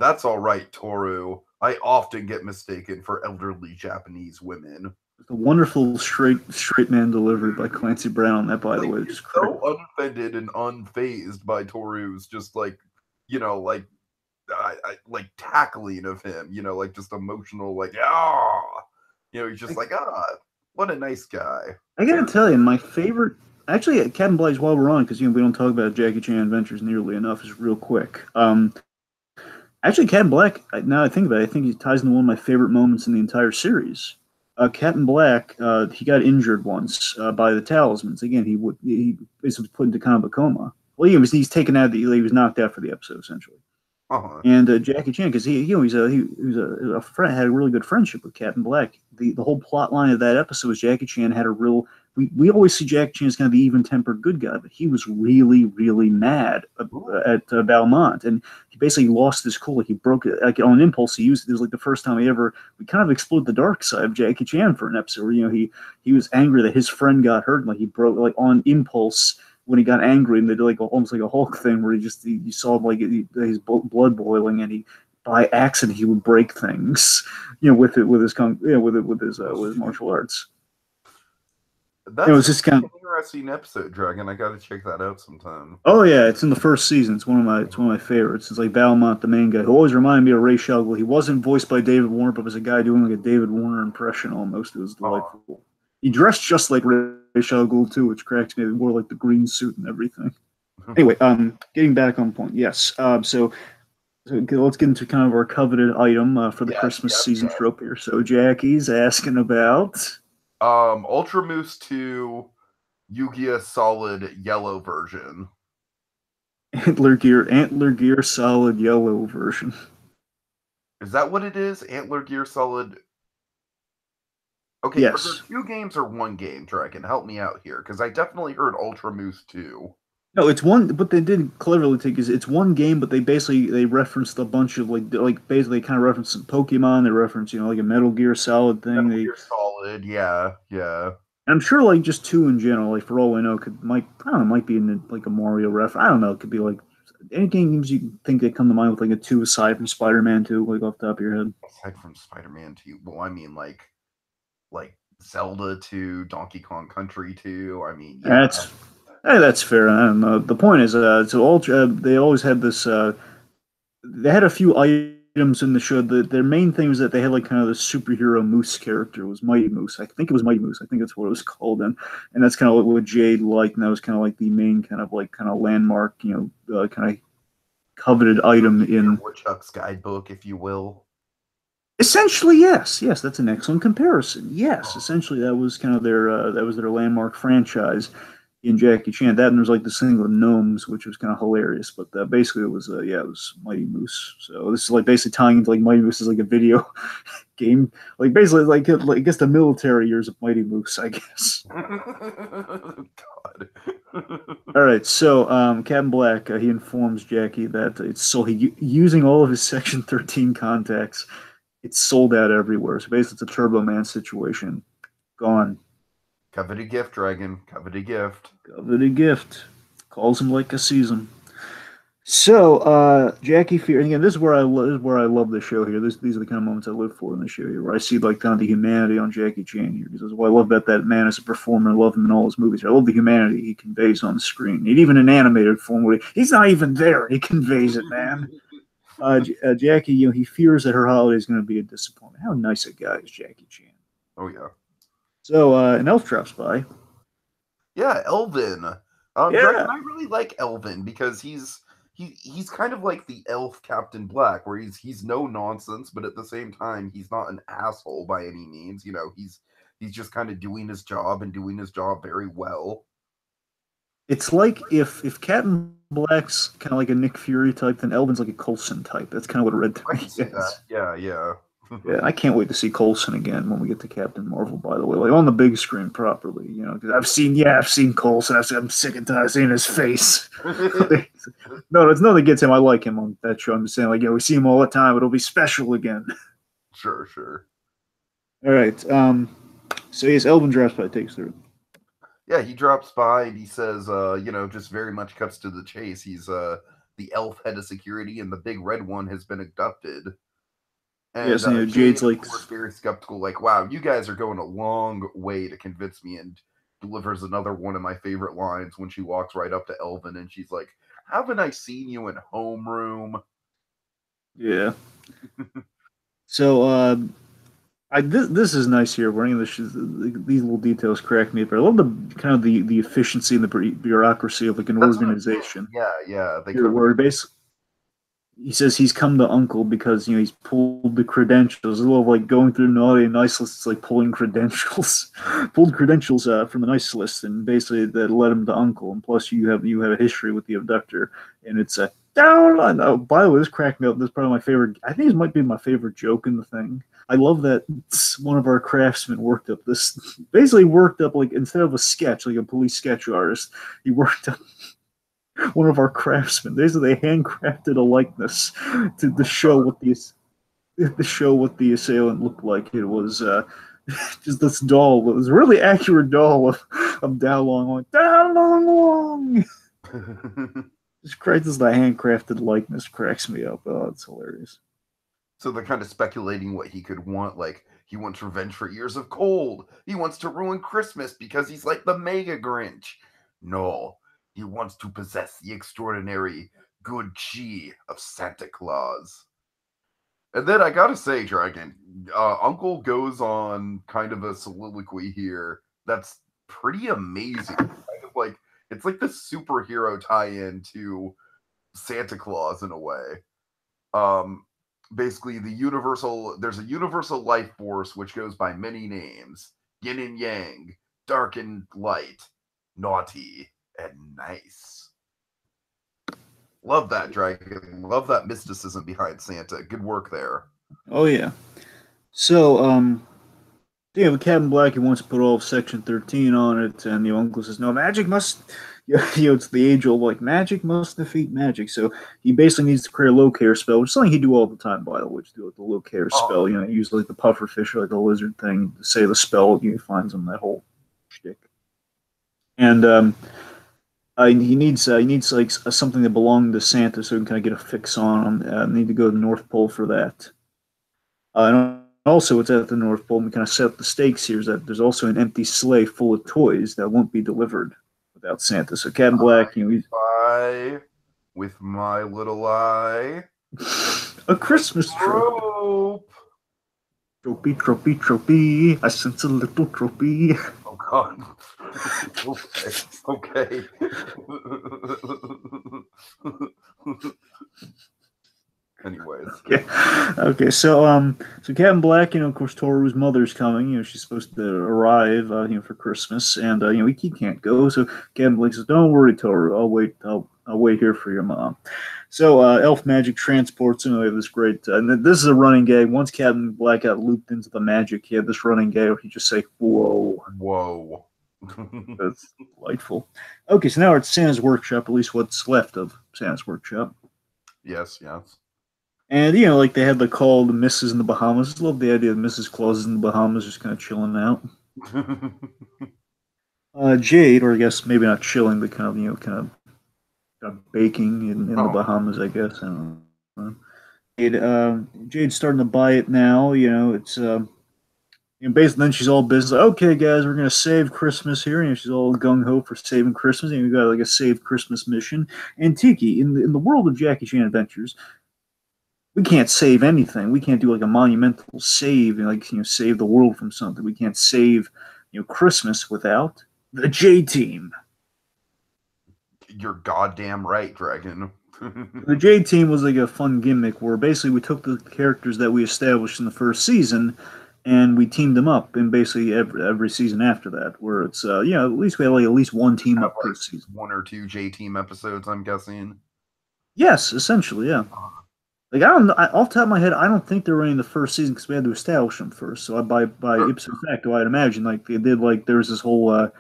"That's all right, Tohru. I often get mistaken for elderly Japanese women." The wonderful straight man delivery by Clancy Brown on that, by the way. Just so unoffended and unfazed by Tohru's just like like tackling of him, like just emotional, like he's just like what a nice guy. I gotta tell you, my favorite, actually, Captain Black's, while we're on, because we don't talk about Jackie Chan adventures nearly enough, is real quick. Actually, Captain Black, now I think about it, I think he ties into one of my favorite moments in the entire series. Captain Black, he got injured once by the talismans. Again, he was put into kind of a coma. Well, he's taken out. He was knocked out for the episode essentially. And Jackie Chan, because he was a friend, had a really good friendship with Captain Black. The whole plot line of that episode was Jackie Chan had a real. We always see Jackie Chan as kind of the even-tempered good guy, but he was really, really mad at Valmont, and he basically lost his cool. Like he broke it, like on impulse. It was like the first time we kind of explored the dark side of Jackie Chan for an episode. Where, he was angry that his friend got hurt, and like he broke like on impulse. When he got angry, and they did like almost like a Hulk thing, where you saw him like his blood boiling, and he by accident he would break things, with his martial arts. That's it was just kind of interesting episode, Dragon. I got to check that out sometime. Oh yeah, it's in the first season. It's one of my favorites. It's like Valmont, the main guy, who always reminded me of Ray Shuggle. He wasn't voiced by David Warner, but was a guy doing like a David Warner impression almost. It was delightful. He dressed just like Ray Shuggle too, which cracks me. He wore like the green suit and everything. Anyway, getting back on point. Yes. So let's get into kind of our coveted item for the Christmas season trope here. So Jackie's asking about Ultra Moose 2 Yu-Gi-Oh! Solid Yellow version. Antler Gear Solid Yellow version. Is that what it is? Antler Gear Solid. Okay, yes. Are there 2 games or 1 game, Dragon? Help me out here, because I definitely heard Ultra Moose 2. No, it's one. What they did cleverly take is it's one game, but they referenced a bunch of like basically kind of referenced some Pokemon. They referenced like a Metal Gear Solid thing. Gear Solid, yeah. I'm sure like just 2 in general, like for all we know, might be in like a Mario ref. I don't know. It could be like any games you think that come to mind with like a 2 aside from Spider-Man 2, like off the top of your head. Aside from Spider-Man 2, well, I mean like Zelda 2, Donkey Kong Country 2. I mean, yeah. Hey, that's fair. And the point is, they always had this. They had a few items in the show. Their main thing was that they had like kind of the superhero Moose character. It was Mighty Moose. I think it was Mighty Moose. I think that's what it was called. And that's kind of what Jade liked. And that was kind of like the main kind of landmark, kind of coveted item in. Woodchuck's guidebook, if you will. Essentially, yes, that's an excellent comparison. Yes, essentially that was kind of their landmark franchise in Jackie Chan. That and there's like this thing with gnomes, which was kind of hilarious. But basically, it was Mighty Moose. So this is like basically tying into like Mighty Moose is like a video game, like basically like I guess the military years of Mighty Moose, I guess. God. All right, so Captain Black he informs Jackie that using all of his Section 13 contacts, it's sold out everywhere. So basically, it's a Turbo Man situation. Gone. Coveted gift, Dragon. Coveted gift. Coveted gift. Calls him like a season. So Jackie Fear, and again, this is where I love the show here. These are the kind of moments I live for in the show here, where I see like kind of the humanity on Jackie Chan here. Because I love that man as a performer. I love him in all his movies. I love the humanity he conveys on the screen. And even in animated form, where he's not even there, he conveys it, man. Jackie, he fears that her holiday is going to be a disappointment. How nice a guy is Jackie Chan? Oh yeah. So an elf drops by. Yeah, Elvin. Yeah. I really like Elvin because he's kind of like the elf Captain Black, where he's no nonsense, but at the same time he's not an asshole by any means. He's just kind of doing his job and doing his job very well. It's like if Captain Black's kind of like a Nick Fury type, then Elvin's like a Coulson type. That's kind of what Red Tag is. Yeah. Yeah, I can't wait to see Coulson again when we get to Captain Marvel. By the way, like on the big screen properly, because I've seen Coulson. I'm sick and tired of seeing his face. No, it's nothing against him. I like him on that show. I'm just saying, like, we see him all the time. It'll be special again. Sure. All right. So yes, Elvin drops by, takes through. Yeah, he drops by and he says, just very much cuts to the chase. He's the elf head of security, and the big red one has been abducted. And yes, Jade's like very skeptical, like, wow, you guys are going a long way to convince me, and delivers another one of my favorite lines when she walks right up to Elvin and she's like, haven't I seen you in homeroom? Yeah. So this is nice here. These little details crack me up. I love the kind of the efficiency and the bureaucracy of like an organization. Yeah. Where basically he says he's come to Uncle because he's pulled the credentials. A little like going through naughty and nice list. It's like pulling credentials, pulled credentials from the nice list, and basically that led him to Uncle. And plus, you have a history with the abductor, and it's a down. By the way, this cracked me up. This is probably my favorite. I think this might be my favorite joke in the thing. I love that one of our craftsmen worked up like instead of a sketch, like a police sketch artist, he worked up one of our craftsmen. Basically, they handcrafted a likeness to show what the assailant looked like. It was just this doll. It was a really accurate doll of Dao Long. Dao Long. Just Christ, the handcrafted likeness cracks me up. Oh, it's hilarious. So they're kind of speculating what he could want. Like, he wants revenge for years of cold. He wants to ruin Christmas because he's like the Mega Grinch. No, he wants to possess the extraordinary good chi of Santa Claus. And then I gotta say, Dragon, Uncle goes on kind of a soliloquy here that's pretty amazing. Kind of like, it's like the superhero tie-in to Santa Claus in a way. Basically, there's a universal life force which goes by many names: yin and yang, dark and light, naughty and nice. Love that, Dragon. Love that mysticism behind Santa. Good work there. Oh yeah. So Captain Black, he wants to put all of Section 13 on it, and the uncle says, no, magic must it's the age old, like, magic must defeat magic. So he basically needs to create a locator spell, which is something he do all the time, by the way, to do with the locator spell. Use like the puffer fish or like a lizard thing to say the spell. He finds him that whole shtick. And he needs like something that belonged to Santa, so he can kind of get a fix on him. Need to go to the North Pole for that. And also, it's at the North Pole, and we kind of set up the stakes here, is that there's also an empty sleigh full of toys that won't be delivered. without Santa. So Captain Black, you know, he's Bye with my little eye. a Christmas trope. Rope. Tropey. I sense a little tropey. Oh God. Okay. Anyways. Okay. So Captain Black, you know, of course, Tohru's mother's coming. You know, she's supposed to arrive, you know, for Christmas, and you know, he can't go. So Captain Black says, "Don't worry, Tohru. I'll wait. I'll wait here for your mom." So Elf Magic transports him. We have this great, and this is a running gag. Once Captain Black got looped into the magic, he had this running gag where he just say, "Whoa, whoa." That's delightful. Okay, so now we're at Santa's workshop. At least what's left of Santa's workshop. Yes. And, you know, like they had the call the Mrs. in the Bahamas. I love the idea of Mrs. Claus is in the Bahamas just kind of chilling out. Jade, or I guess maybe not chilling, but kind of, you know, kind of baking in the Bahamas, I guess. I don't know. Jade's starting to buy it now. You know, it's, you know, basically then she's all business. Like, okay, guys, we're going to save Christmas here. You know, she's all gung-ho for saving Christmas. And we got like a save Christmas mission. And Tiki, in the world of Jackie Chan Adventures, we can't save anything. We can't do like a monumental save and like, you know, save the world from something. We can't save, you know, Christmas without the J Team. You're goddamn right, Dragon. The J Team was like a fun gimmick where basically we took the characters that we established in the first season and we teamed them up in basically every season after that. Where it's you know, at least we had like at least one team up per season. 1 or 2 J Team episodes, I'm guessing. Yes, essentially, yeah. Like I don't know, off the top of my head, I don't think they were in the first season because we had to establish them first. So by ipso facto, I'd imagine like they did like there was this whole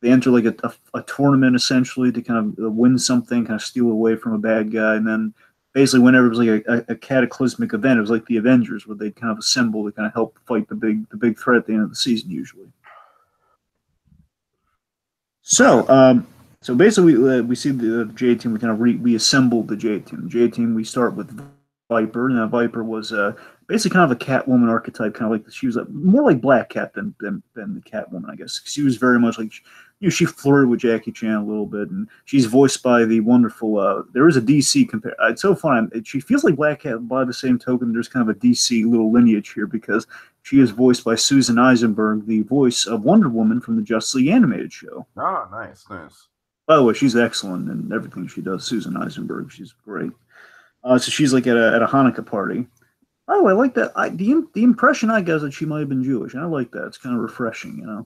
they enter like a tournament essentially to kind of win something, kind of steal away from a bad guy, and then basically whenever it was like a cataclysmic event, it was like the Avengers where they kind of assemble to kind of help fight the big threat at the end of the season usually. So so basically we see the J Team. We kind of reassembled the J Team. The J Team we start with Viper. Now Viper was basically kind of a Catwoman archetype, kind of like she was more like Black Cat than the Catwoman, I guess. She was very much like, you know, she flirted with Jackie Chan a little bit, and she's voiced by the wonderful. There is a DC compare. It's so fun. She feels like Black Cat. By the same token, there's kind of a DC little lineage here because she is voiced by Susan Eisenberg, the voice of Wonder Woman from the Justice League animated show. Ah, nice. By the way, she's excellent in everything she does. Susan Eisenberg, she's great. So she's like at a Hanukkah party. Oh, I like that. The impression I got is that she might have been Jewish, and I like that. It's kind of refreshing, you know.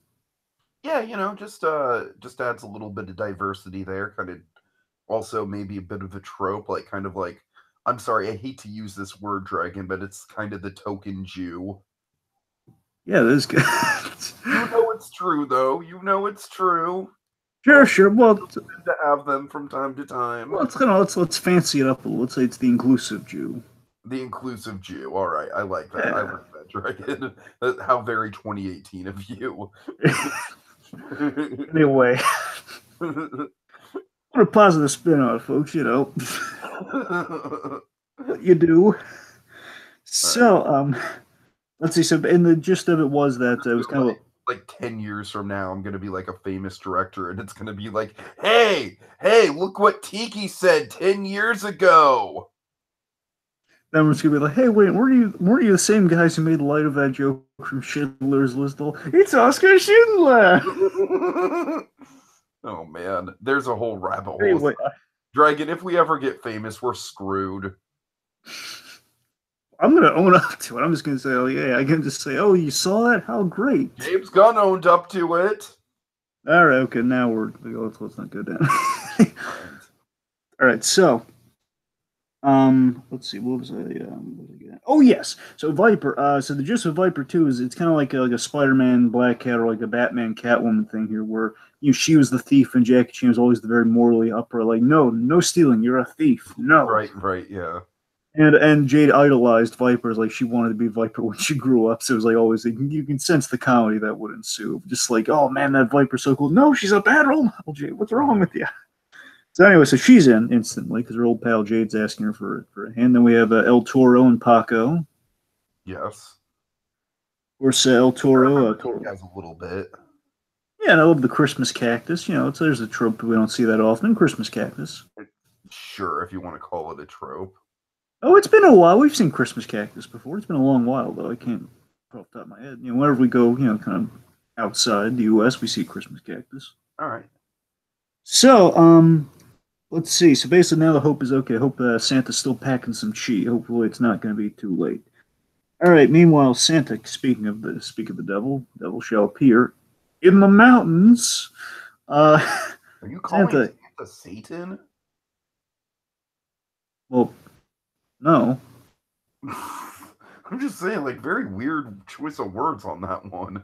Yeah, you know, just adds a little bit of diversity there. Kind of also maybe a bit of a trope, like kind of like, I'm sorry, I hate to use this word, Dragon, but it's kind of the token Jew. Yeah, that is good. You know it's true, though. You know it's true. Sure. Well, to have them from time to time. Well, let's fancy it up a little. Let's say it's the inclusive Jew. The inclusive Jew. All right, I like that. Yeah. I like that, Dragon. How very 2018 of you. Anyway, what a positive spin on it, folks. You know, what you do. So, let's see. So, and the gist of it was that it was kind of like 10 years from now, I'm going to be like a famous director, and it's going to be like, hey, look what Tiki said 10 years ago. Then we're just going to be like, hey, wait, weren't you the same guys who made light of that joke from Schindler's List? It's Oscar Schindler! Oh, man. There's a whole rabbit hole. Anyway, Dragon, if we ever get famous, we're screwed. I'm going to own up to it. I'm just going to say, oh, yeah, I can just say, oh, you saw that? How great. James Gunn owned up to it. All right, okay, now let's not go down. All right, so, let's see, what was I getting? Oh, yes, so Viper, so the gist of Viper 2 is it's kind of like a Spider-Man Black Cat or like a Batman Catwoman thing here where, you know, she was the thief and Jackie Chan was always the very morally upright, like, no stealing, you're a thief, no. Right, yeah. And Jade idolized Viper, like she wanted to be Viper when she grew up. So it was like always, you can sense the comedy that would ensue. Just like, oh man, that Viper's so cool. No, she's a bad role model, Jade. What's wrong with you? So anyway, so she's in instantly because her old pal Jade's asking her for a hand. Then we have El Toro and Paco. Yes. Of course, El Toro. He has a little bit. Yeah, and I love the Christmas cactus. You know, there's a trope we don't see that often. Christmas cactus. Sure, if you want to call it a trope. Oh, it's been a while. We've seen Christmas cactus before. It's been a long while, though. I can't put off the top of my head. You know, whenever we go, you know, kind of outside the U.S., we see Christmas cactus. All right. So, let's see. So basically, now the hope is okay. I hope Santa's still packing some chi. Hopefully, it's not going to be too late. All right. Meanwhile, Santa, speak of the devil shall appear in the mountains. Are you calling Santa Satan? Well, no. I'm just saying, like, very weird choice of words on that one.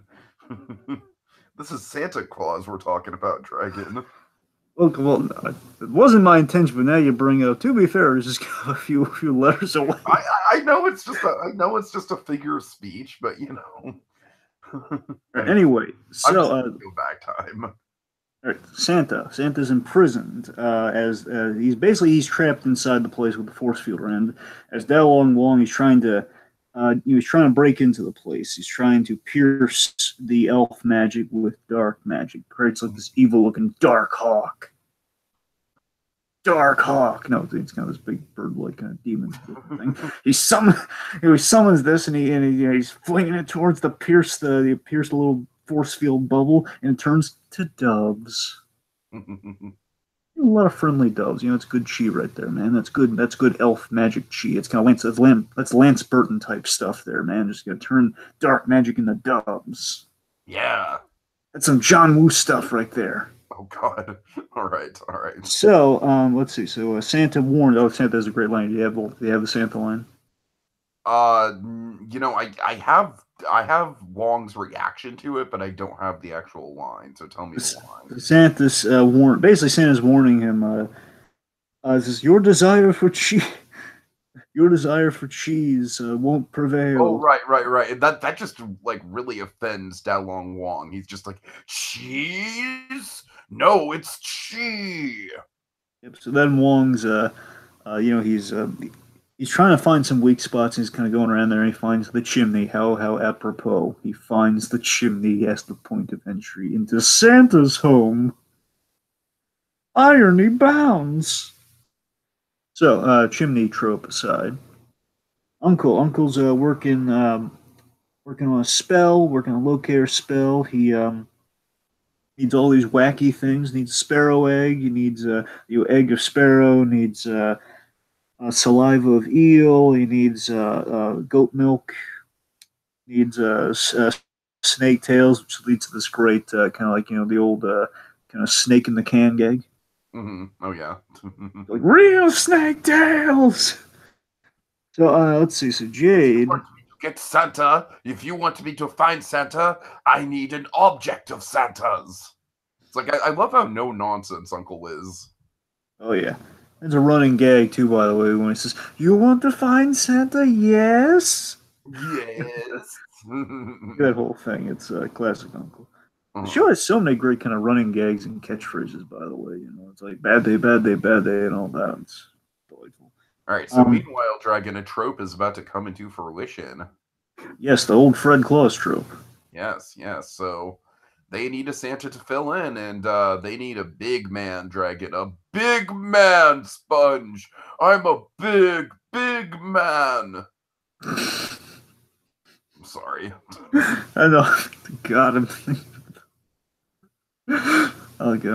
This is Santa Claus we're talking about, Dragon. Well, it wasn't my intention, but now you bring it up. To be fair, it's just a few letters away. I know it's just a figure of speech, but you know. Anyway, so go back time. All right, Santa's imprisoned as he's trapped inside the place with the force field around. As Wong, he's trying to break into the place. He's trying to pierce the elf magic with dark magic. Creates like this evil-looking dark hawk. Dark hawk. No, it's kind of this big bird-like kind of demon thing. He summons this, and he's flinging it towards the pierced little force field bubble, and it turns to doves. A lot of friendly doves. You know, it's good chi right there, man. That's good elf magic chi. It's kind of that's Lance Burton type stuff there, man. Just gonna turn dark magic into doves. Yeah. That's some John Woo stuff right there. Oh God. All right. So, let's see. So Santa warned. Oh, Santa has a great line. Do you have the Santa line? You know, I have Wong's reaction to it, but I don't have the actual line. So tell me the line. Santa's Santa's warning him. This is your desire for cheese. Your desire for cheese won't prevail. Oh, right. That just like really offends Dalong Wong. He's just like, cheese? No, it's chi. Yep. So then Wong's, he's trying to find some weak spots, and he's kind of going around there, and he finds the chimney. How apropos. He finds the chimney as the point of entry into Santa's home. Irony bounds. So, chimney trope aside, Uncle's working on a spell, working on a locator spell. He needs all these wacky things. Needs a sparrow egg. He needs egg of sparrow. Needs saliva of eel. He needs goat milk. Needs snake tails, which leads to this great kind of like the old kind of snake in the can gag. Mm-hmm. Oh yeah, like real snake tails. So let's see. So Jade. Get Santa. If you want me to find Santa, I need an object of Santa's. It's like I love how no nonsense Uncle is. Oh yeah. There's a running gag too, by the way, when he says, "You want to find Santa?" Yes. Yes. That whole thing. It's classic Uncle. The show has so many great kind of running gags and catchphrases, by the way. You know, it's like bad day, bad day, bad day, and all that. It's delightful. All right. So meanwhile, Dragon, a trope is about to come into fruition. Yes, the old Fred Claus trope. Yes. So they need a Santa to fill in, and they need a big man, Dragon. A big man, Sponge. I'm a big man. I'm sorry. I know. God, I'm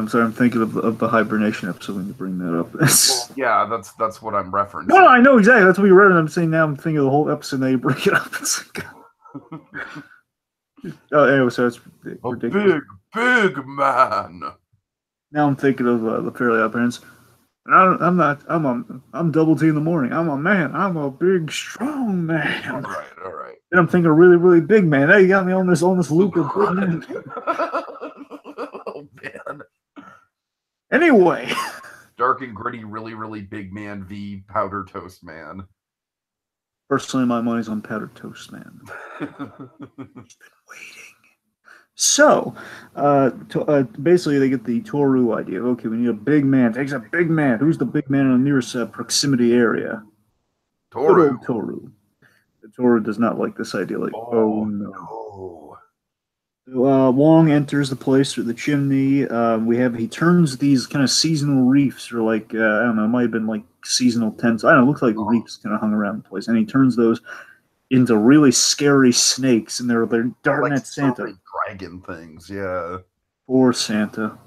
sorry. I'm thinking of the hibernation episode when you bring that up. Well, yeah, that's what I'm referencing. No, I know exactly. That's what you read, and I'm saying now. I'm thinking of the whole episode. Now you bring it up. It's like, anyway, so it's ridiculous. Big man. Now I'm thinking of the Fairly Odd Parents. And I'm double T in the morning. I'm a man. I'm a big, strong man. All right. Then I'm thinking a really, really big man. Now you got me on this loop of big men. Oh man. Anyway. Dark and gritty, really, really big man v powder toast man. Personally, my money's on powder toast man. Waiting. So, basically, they get the Tohru idea. Okay, we need a big man. Takes a big man. Who's the big man in the nearest proximity area? Tohru. The Tohru does not like this idea. Like, oh no. Wong enters the place through the chimney. He turns these kind of seasonal reefs, or like I don't know, it might have been like seasonal tents. I don't know, it looks like reefs kind of hung around the place, and he turns those into really scary snakes, and they're darting Like at Santa. dragon things, yeah. Poor Santa. Right,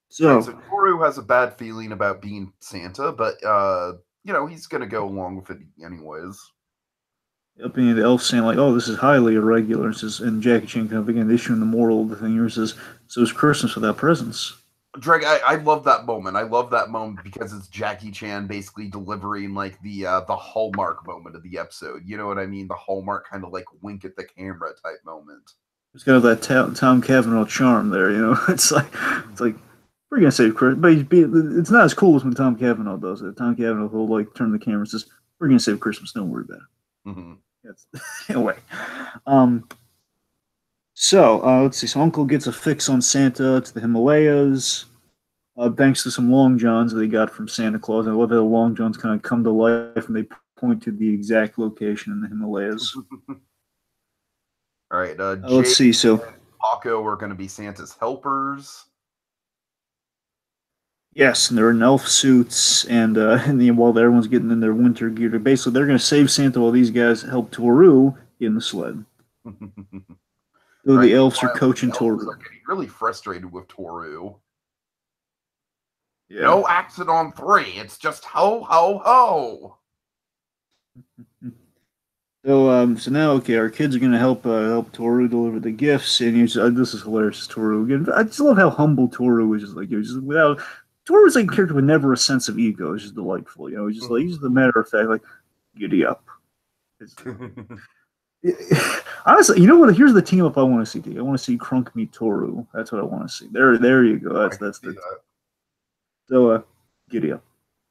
So, so Tohru has a bad feeling about being Santa, but he's gonna go along with it anyways. the elf saying like, "Oh, this is highly irregular," and Jackie Chan kind of again issuing the moral of the thing here says, "So it's Christmas without presents." Drake, I love that moment. I love that moment because it's Jackie Chan basically delivering like the hallmark moment of the episode. You know what I mean? The hallmark kind of like wink at the camera type moment. It's got that Tom Cavanaugh charm there, you know. It's like we're gonna save Chris, but it's not as cool as when Tom Cavanaugh does it. Tom Cavanaugh will like turn the camera and says, "We're gonna save Christmas. Don't worry about it." Mm-hmm. Anyway, so let's see. So Uncle gets a fix on Santa to the Himalayas, thanks to some long johns that he got from Santa Claus. I love how the long johns kind of come to life and they point to the exact location in the Himalayas. All right, Let's see. So Paco are going to be Santa's helpers. yes, and they're in elf suits, and while everyone's getting in their winter gear, basically they're going to save Santa while these guys help Tohru in the sled. So right, the elves are coaching Tohru. Are getting really frustrated with Tohru. Yeah. No accent on 3. It's just ho ho ho. So now, okay, our kids are going to help Tohru deliver the gifts, and this is hilarious. Tohru again. I just love how humble Tohru is. Just like just without Tohru's like a character with never a sense of ego. It's just delightful. You know, he's just like he's the matter of fact, like giddy up. Honestly, you know what? Here's the team up I want to see. I want to see Crunk meet Tohru. That's what I want to see. There you go. That's the. So giddy up.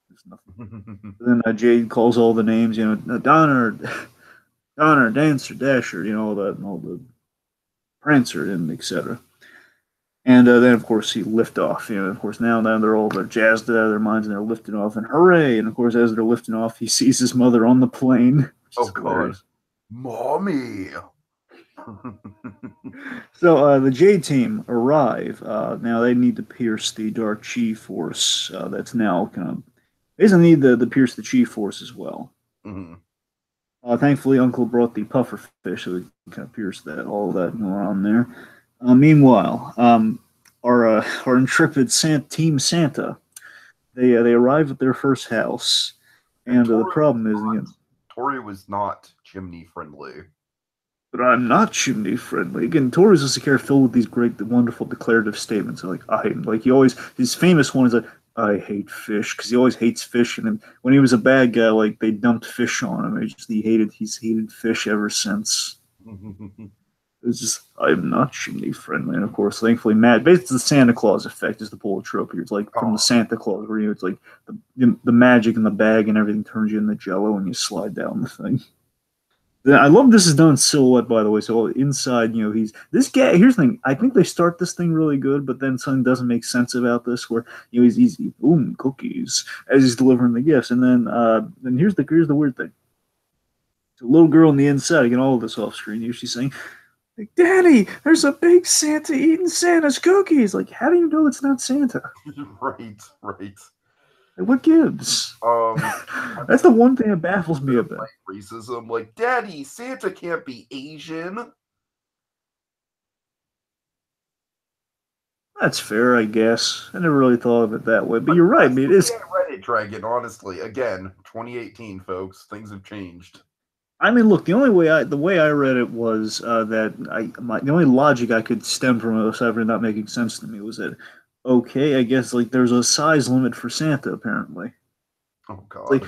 There's nothing. Then Jade calls all the names. You know, Donner, Dancer, Dasher. You know all the Prancer and etc. And then of course he lift off. You know, of course now they're jazzed out of their minds and they're lifting off and hooray! And of course as they're lifting off, he sees his mother on the plane. Oh God, Mommy! So the Jade team arrive. Now they need to pierce the Dark Chi Force. That's now kind of basically need to pierce the Chi Force as well. Mm-hmm. Thankfully, Uncle brought the puffer fish, so we can kind of pierce that all of that going on there. Meanwhile, our intrepid Team Santa, they arrive at their first house, and the problem is again, Tohru was not chimney friendly. But I'm not chimney friendly. Again, Tohru's just a character filled with these great, wonderful declarative statements. His famous one is like, I hate fish, because he always hates fish. And then when he was a bad guy, like they dumped fish on him. He's hated fish ever since. It's just I'm not chimney friendly. And of course, thankfully, basically the Santa Claus effect is the pull trope here. It's like from the Santa Claus, where it's like the magic in the bag and everything turns you into Jello and you slide down the thing. I love this is done in silhouette, by the way. So inside, he's this guy. Here's the thing: I think they start this thing really good, but then something doesn't make sense about this. Where he's boom cookies as he's delivering the gifts, and then here's the weird thing: it's a little girl on the inside. Again, all of this off screen. She's saying, like, "Daddy, there's a big Santa eating Santa's cookies." Like, how do you know it's not Santa? Right. What gives? That's the one thing that baffles me about racism. Like, Daddy, Santa can't be Asian. That's fair, I guess. I never really thought of it that way, but you're right. I mean, it is Reddit Dragon. Honestly, again, 2018, folks, things have changed. I mean, look, the way I read it was that the only logic I could stem from it, aside from not making sense to me, was that okay, I guess like there's a size limit for Santa apparently. Oh God! Like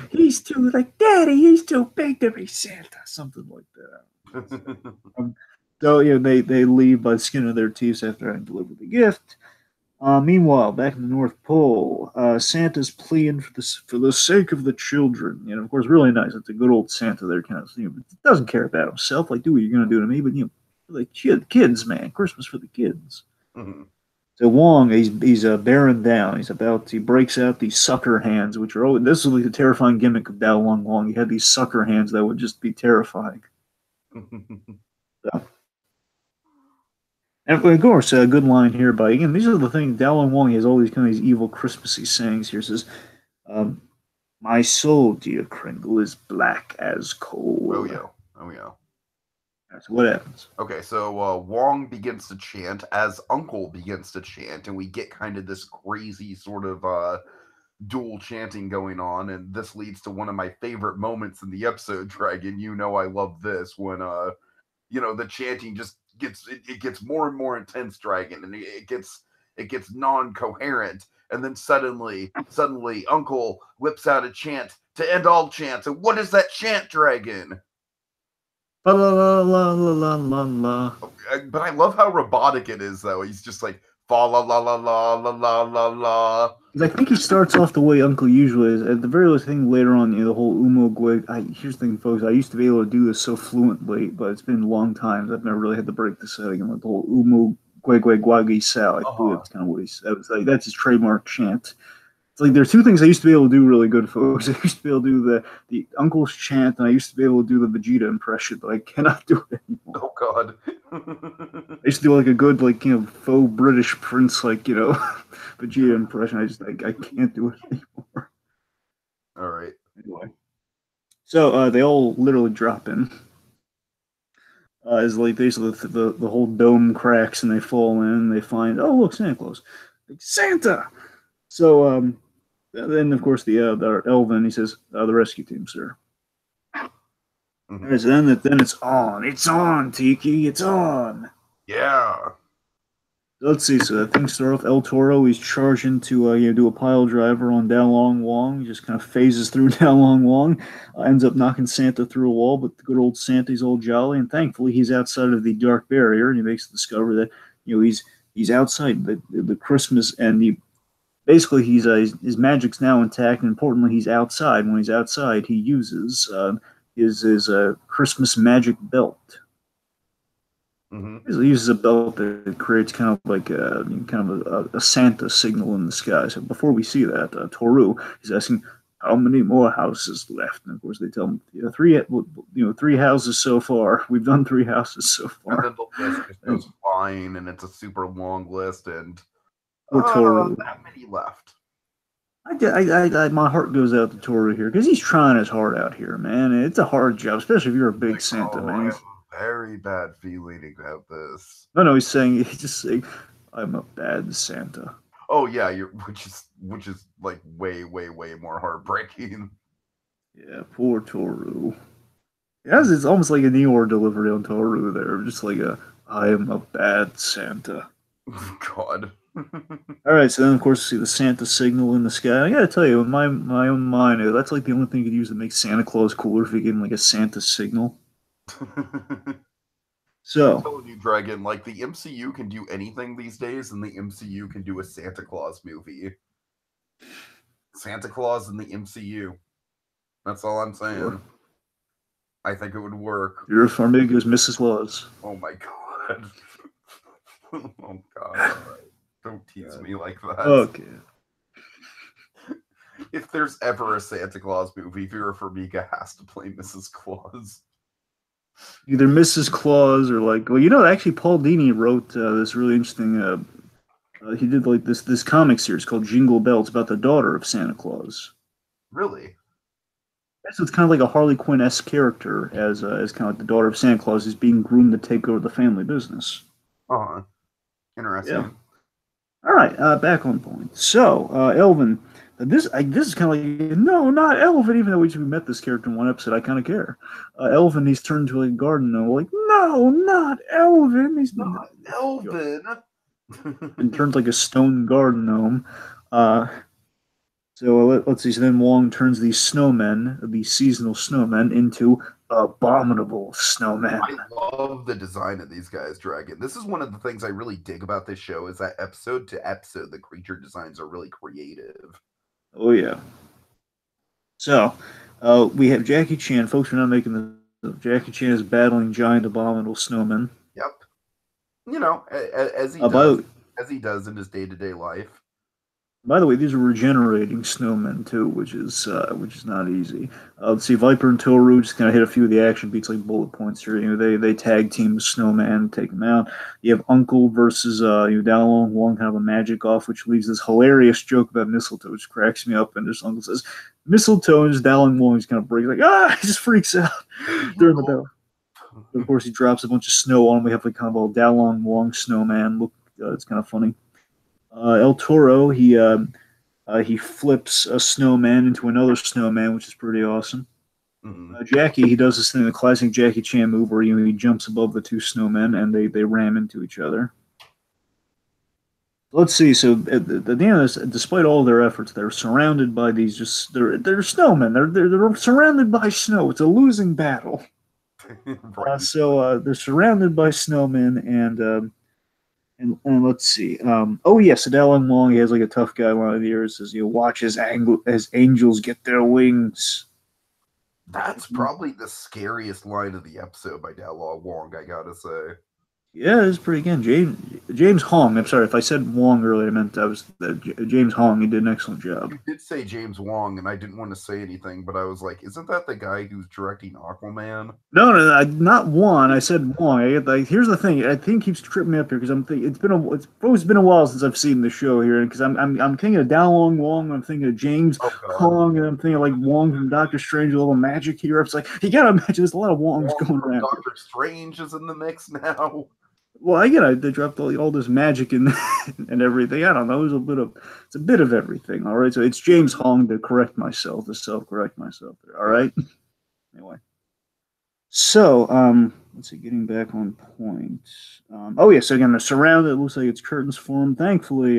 Daddy, he's too big to be Santa, something like that. So they leave by the skin of their teeth after having delivered the gift. Meanwhile, back in the North Pole, Santa's pleading for the sake of the children. And of course, really nice. It's a good old Santa there, kind of doesn't care about himself. Like, do what you're going to do to me, but like kids, man, Christmas for the kids. Mm-hmm. So Wong, he's bearing down. He breaks out these sucker hands, which are this is like the terrifying gimmick of Dao Long Wong. He had these sucker hands that would just be terrifying. So. And of course, a good line here by, again, these are the things, Dowling Wong has all these kind of these evil Christmassy sayings here. Says, um, my soul, dear Kringle, is black as coal. Oh, yeah. Oh, yeah. So what happens? Okay, so Wong begins to chant as Uncle begins to chant, and we get kind of this crazy sort of dual chanting going on, and this leads to one of my favorite moments in the episode, Dragon. You know I love this when the chanting just gets more and more intense, Dragon, and it gets non-coherent, and then suddenly Uncle whips out a chant to end all chants. And what is that chant, Dragon? La la la la la la la. But I love how robotic it is, though. He's just like fa la la la la la la la la. I think he starts off the way Uncle usually is. At the very least thing later on, the whole Umo Gweg. Here's the thing, folks. I used to be able to do this so fluently, but it's been a long time. I've never really had to break this out again with the whole Umo Gweg Gwagi Sal. I believe that's kind of what he said. That's his trademark chant. It's like there's two things I used to be able to do really good, folks. I used to be able to do the Uncle's chant, and I used to be able to do the Vegeta impression, but I cannot do it anymore. Oh God! I used to do like a good faux British prince Vegeta impression. I can't do it anymore. All right. Anyway, so they all literally drop in. As like basically the whole dome cracks and they fall in. And they find, oh look, Santa Claus, like Santa. So then of course the Elvin, he says, the rescue team, sir. Mm-hmm. Right, so then it's on. It's on, Tiki. It's on. Yeah. Let's see. So that thing starts off. El Toro, he's charging to do a pile driver on Dowling Wong. He just kind of phases through Dowling Wong. Ends up knocking Santa through a wall, but the good old Santa's all jolly, and thankfully he's outside of the dark barrier, and he makes the discovery that he's outside the Christmas, and basically his magic's now intact, and importantly he's outside. When he's outside, he uses his Christmas magic belt. Mm-hmm. He uses a belt that creates kind of like a Santa signal in the sky. So before we see that, Tohru is asking how many more houses left, and of course they tell him three houses so far. We've done 3 houses so far. And then the list just goes flying, and it's a super long list, and that many left. My heart goes out to Tohru here because he's trying his heart out here, man. It's a hard job, especially if you're a big Santa, man. I have a very bad feeling about this. No, he's just saying, I'm a bad Santa. Oh yeah, which is like way more heartbreaking. Yeah, poor Tohru. It's almost like an Eeyore delivery on Tohru there, just like I am a bad Santa. God. All right, so then of course we see the Santa signal in the sky. I gotta tell you, in my own mind, that's like the only thing you could use to make Santa Claus cooler if you give him like a Santa signal. So, I'm telling you, Dragon, like the MCU can do anything these days, and the MCU can do a Santa Claus movie. Santa Claus in the MCU. That's all I'm saying. Sure. I think it would work. Your Farmiga's Mrs. Claus. Oh my God. Oh God. Don't tease me like that. Okay. If there's ever a Santa Claus movie, Vera Farmiga has to play Mrs. Claus. Either Mrs. Claus or actually Paul Dini wrote this really interesting. He did like this comic series called Jingle Bell. It's about the daughter of Santa Claus. Really? So it's kind of like a Harley Quinn-esque character as kind of like the daughter of Santa Claus is being groomed to take over the family business. Interesting. Yeah. All right, back on point. So, Elvin, this is kind of like, no, not Elvin, even though we met this character in one episode, I kind of care. Elvin, he's turned to a garden gnome, like, no, not Elvin. He's not Elvin. And turns like a stone garden gnome. So let's see. So then Wong turns these seasonal snowmen, into abominable snowmen. I love the design of these guys, Dragon. This is one of the things I really dig about this show is that episode to episode, the creature designs are really creative. Oh, yeah. So, we have Jackie Chan. Folks, we're not making the... Jackie Chan is battling giant abominable snowmen. Yep. As he does in his day-to-day life. By the way, these are regenerating snowmen too, which is not easy. Let's see, Viper and Tohru just kind of hit a few of the action beats like bullet points here. You know, they tag team the snowman, take him out. You have Uncle versus Dalong Wong, kind of a magic off, which leaves this hilarious joke about mistletoe, which cracks me up. And this Uncle says mistletoe, and just Dalong Wong just kind of breaks he just freaks out during the battle. But of course, he drops a bunch of snow on him. We have like kind of a Dalong Wong snowman look. It's kind of funny. El Toro, he flips a snowman into another snowman, which is pretty awesome. Jackie, he does this thing, the classic Jackie Chan move, where he jumps above the two snowmen and they ram into each other. Let's see. So at the end of this, despite all their efforts, they're surrounded by these they're snowmen. They're surrounded by snow. It's a losing battle. Right. So they're surrounded by snowmen and let's see. Oh yes, so Dalong Wong, he has like a tough guy line of the year. It says, "You watch as angels get their wings." That's probably the scariest line of the episode by Dalong Wong, I gotta say. Yeah, it's pretty good. James Hong. I'm sorry if I said Wong earlier. I meant that was James Hong. He did an excellent job. You did say James Wong, and I didn't want to say anything, but I was like, "Isn't that the guy who's directing Aquaman?" No, not Wong. I said Wong. Here's the thing. I think keeps tripping me up here because I'm thinking it's always been a while since I've seen the show here, because I'm thinking of Dalong Wong. I'm thinking of James Hong, and I'm thinking of like Wong from Doctor Strange, a little magic here. It's like you gotta imagine there's a lot of Wongs going around. Doctor Strange is in the mix now. Well, they dropped all this magic and everything. I don't know. It's a bit of everything. All right. So it's James Hong to self-correct myself there. All right. Anyway. So let's see. Getting back on point. So again, they're surrounded. It looks like it's curtains for them. Thankfully,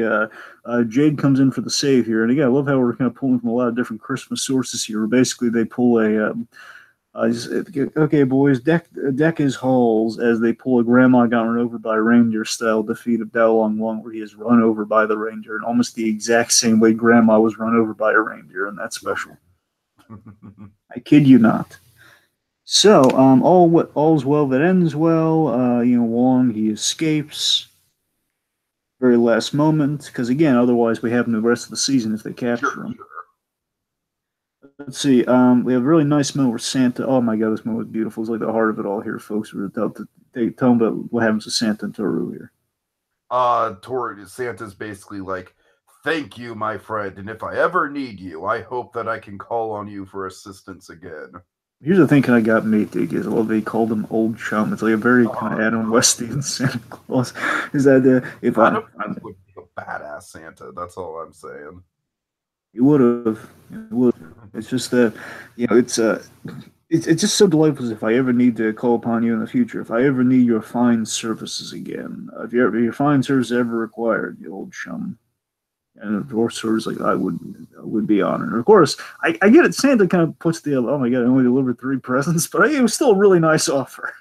Jade comes in for the save here, and again, I love how we're kind of pulling from a lot of different Christmas sources here. Basically, they pull a. Okay, boys, deck his halls as they pull a grandma got run over by a reindeer style defeat of Dalong Wong, where he is run over by the reindeer in almost the exact same way grandma was run over by a reindeer, and that's special. I kid you not. So, all's well that ends well. Wong, he escapes. Very last moment, because again, otherwise we have him the rest of the season if they capture him. Let's see. We have a really nice moment where Santa. Oh my God, this moment was beautiful. It's like the heart of it all here, folks. We're tell them about what happens to Santa and Tohru here. Santa's basically like, "Thank you, my friend, and if I ever need you, I hope that I can call on you for assistance again." Here's the thing I got me dig is, well, they called him Old Chum. It's like a very kind of Adam Westian Santa Claus. Is that if I would be a badass Santa? That's all I'm saying. You would have. It's just that, it's just so delightful. If I ever need to call upon you in the future, if I ever need your fine services again, if your fine service ever required, you old chum. And of course, sort of like I would be honored. Of course, I get it. Santa kind of puts the oh my God, I only delivered 3 presents, but it was still a really nice offer.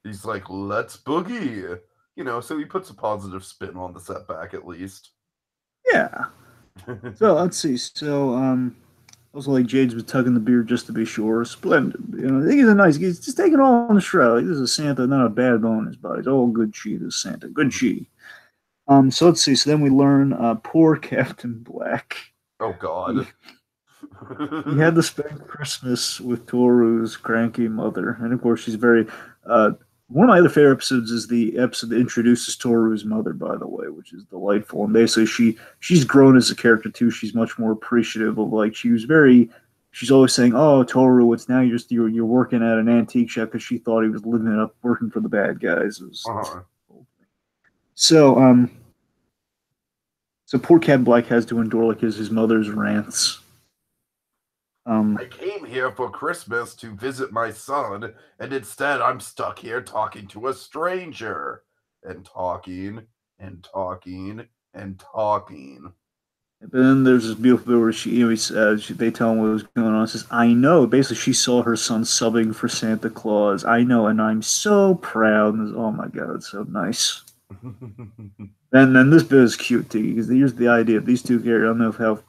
He's like, "Let's boogie," so he puts a positive spin on the setback at least. Yeah. So let's see. So also like Jade's been tugging the beard just to be sure. Splendid. I think he's just taking all on the shroud. Like, this is Santa, not a bad bone in his body. It's all good chi. This is Santa. Good chi. So let's see. So then we learn poor Captain Black. Oh God. He had to spend Christmas with Tohru's cranky mother. And of course she's very one of my other favorite episodes is the episode that introduces Tohru's mother, by the way, which is delightful. And basically, she's grown as a character too. She's much more appreciative of she's always saying, "Oh, Tohru, it's now you're working at an antique shop," because she thought he was living it up, working for the bad guys. So poor Captain Black has to endure his mother's rants. I came here for Christmas to visit my son, and instead I'm stuck here talking to a stranger. And talking, and talking, and talking. But then there's this beautiful bit where they tell him what was going on. It says, "I know." Basically, she saw her son subbing for Santa Claus. "I know, and I'm so proud." And oh my God, it's so nice. And then this bit is cute too, because here's the idea of these two characters. I don't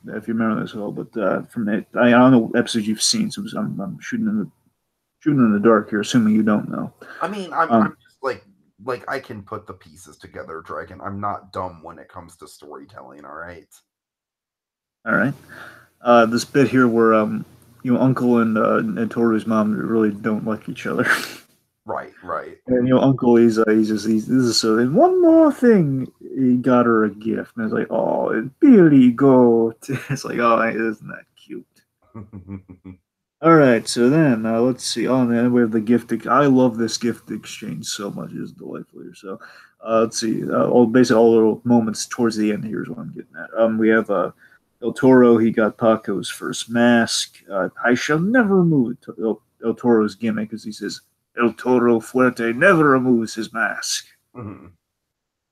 know if you remember this at all, but from it, I don't know what episodes you've seen, so I'm shooting in the dark here, assuming you don't know. I mean, I'm just like I can put the pieces together, Dragon. I'm not dumb when it comes to storytelling. All right. All right. This bit here where Uncle and Toru's mom really don't like each other. Right, right. And Uncle, he's this is so. And one more thing, he got her a gift, and it's like, oh, it's Billy Goat. It's like, oh, isn't that cute? All right, so then let's see. Oh, and then we have the gift. I love this gift exchange so much. It's delightful here. So let's see. Basically all little moments towards the end. Here's what I'm getting at. We have El Toro. He got Paco's first mask. I shall never remove El Toro's gimmick, because he says El Toro Fuerte never removes his mask. Mm-hmm.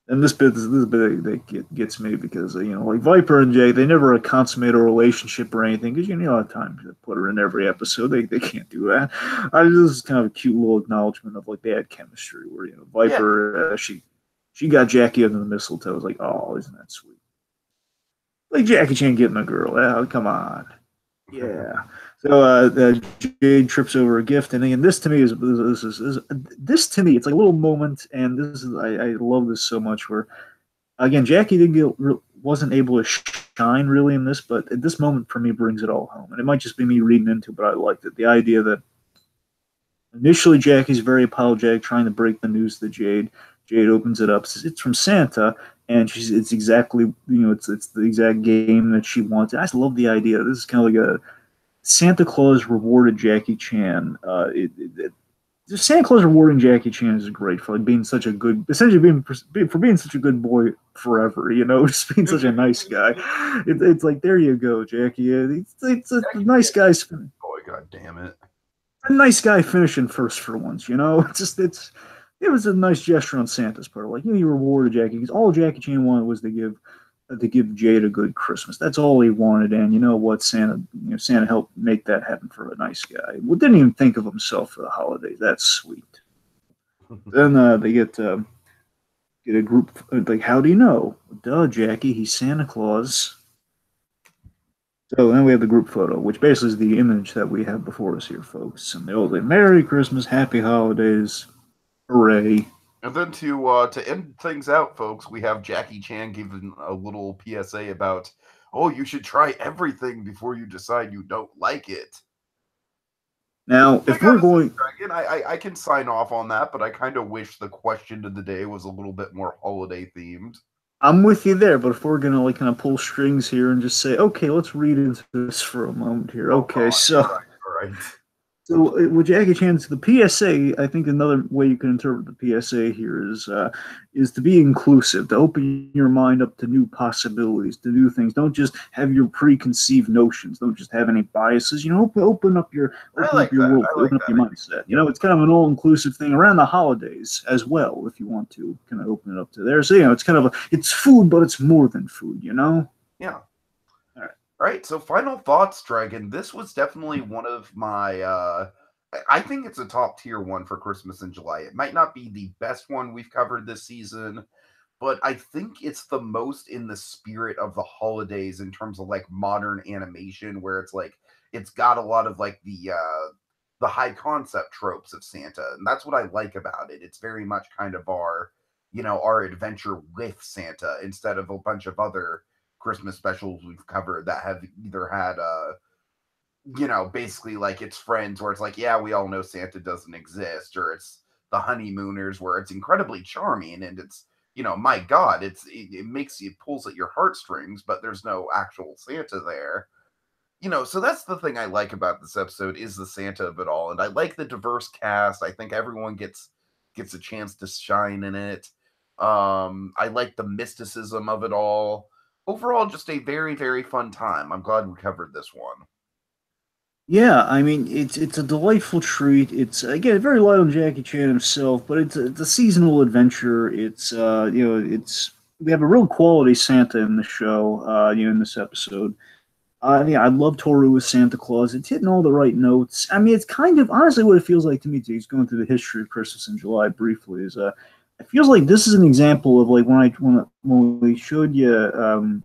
And this bit that gets me because like Viper and Jay, they never consummate a relationship or anything, because you have time to put her in every episode. They can't do that. This is kind of a cute little acknowledgement of like bad chemistry where Viper she got Jackie under the mistletoe. I was like, oh, isn't that sweet? Like Jackie Chan getting a girl. Oh, come on. Yeah. So Jade trips over a gift, and again, this to me this to me, it's like a little moment, and this is I love this so much. Where again, Jackie wasn't able to shine really in this, but at this moment for me brings it all home, and it might just be me reading into it, but I liked it. The idea that initially Jackie's very apologetic, trying to break the news to Jade. Jade opens it up, says it's from Santa, and it's exactly it's the exact game that she wants. I just love the idea. This is kind of like a Santa Claus rewarded Jackie Chan. Santa Claus rewarding Jackie Chan is great for like being such a good, essentially being such a good boy forever. Just being such a nice guy. It's like there you go, Jackie. It's a nice guy. Boy, god damn it! A nice guy finishing first for once. It was a nice gesture on Santa's part. Like he rewarded Jackie, because all Jackie Chan wanted was to give Jade a good Christmas. That's all he wanted, and you know what? Santa helped make that happen for a nice guy. Well, didn't even think of himself for the holidays. That's sweet. Then they get a group like, how do you know? Duh, Jackie, he's Santa Claus. So then we have the group photo, which basically is the image that we have before us here, folks. And they'll say, Merry Christmas, Happy Holidays, hooray. And then to end things out, folks, we have Jackie Chan giving a little PSA about, oh, you should try everything before you decide you don't like it. Now, if we're going, Dragon, I can sign off on that, but I kind of wish the question of the day was a little bit more holiday themed. I'm with you there, but if we're gonna like kind of pull strings here and just say, okay, let's read into this for a moment here. Okay, so. All right. So with Jackie Chan's the PSA, I think another way you can interpret the PSA here is to be inclusive, to open your mind up to new possibilities, to new things. Don't just have your preconceived notions. Don't just have any biases. Open up your world, open up your mindset. It's kind of an all-inclusive thing around the holidays as well, if you want to kind of open it up to there. So it's kind of it's food, but it's more than food. Yeah. Right, so final thoughts, Dragon. This was definitely one of my, I think it's a top tier one for Christmas in July. It might not be the best one we've covered this season, but I think it's the most in the spirit of the holidays in terms of like modern animation, where it's like, it's got a lot of like the high concept tropes of Santa. And that's what I like about it. It's very much kind of our adventure with Santa instead of a bunch of other Christmas specials we've covered that have either had basically like it's Friends where it's like, yeah, we all know Santa doesn't exist, or it's the Honeymooners where it's incredibly charming and it's my god, it pulls at your heartstrings, but there's no actual Santa there. So that's the thing I like about this episode is the Santa of it all, and I like the diverse cast. I think everyone gets a chance to shine in it. I like the mysticism of it all. Overall, just a very, very fun time. I'm glad we covered this one. Yeah, I mean it's a delightful treat. It's again very light on Jackie Chan himself, but it's a seasonal adventure. It's we have a real quality Santa in the show. In this episode. I love Tohru with Santa Claus. It's hitting all the right notes. I mean, it's kind of honestly what it feels like to me. He's going through the history of Christmas in July briefly. It feels like this is an example of like when we showed you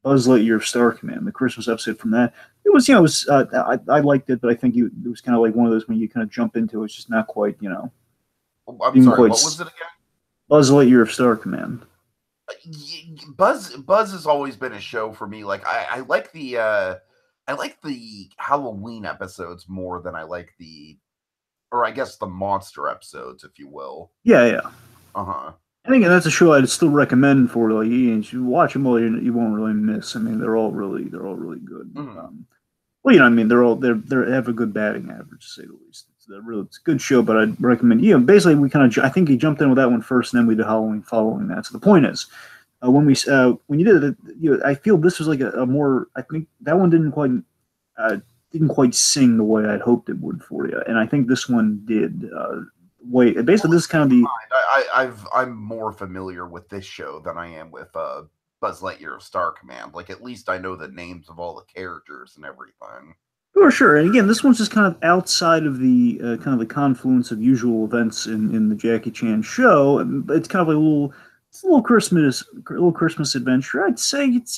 Buzz Lightyear of Star Command, the Christmas episode from that. It was I liked it, but I think it was kind of like one of those when you kind of jump into it, it's just not quite I'm sorry, what was it again? Buzz Lightyear of Star Command. Buzz has always been a show for me. Like I like the Halloween episodes more than I like or I guess the monster episodes, if you will. Yeah. Uh-huh. And again, that's a show I'd still recommend for like you watch them all, you won't really miss. I mean, they're all really good. Mm-hmm. Well, I mean, they have a good batting average, to say the least. It's a good show, but I'd recommend. Basically, I think he jumped in with that one first, and then we did Halloween following that. So the point is, when you did it, I feel this was like a more. I think that one didn't quite sing the way I'd hoped it would for you, and I think this one did. Basically, this is kind of the. I'm more familiar with this show than I am with Buzz Lightyear of Star Command. Like, at least I know the names of all the characters and everything. Sure. And again, this one's just kind of outside of the kind of the confluence of usual events in the Jackie Chan show. It's kind of like a little Christmas adventure. I'd say it's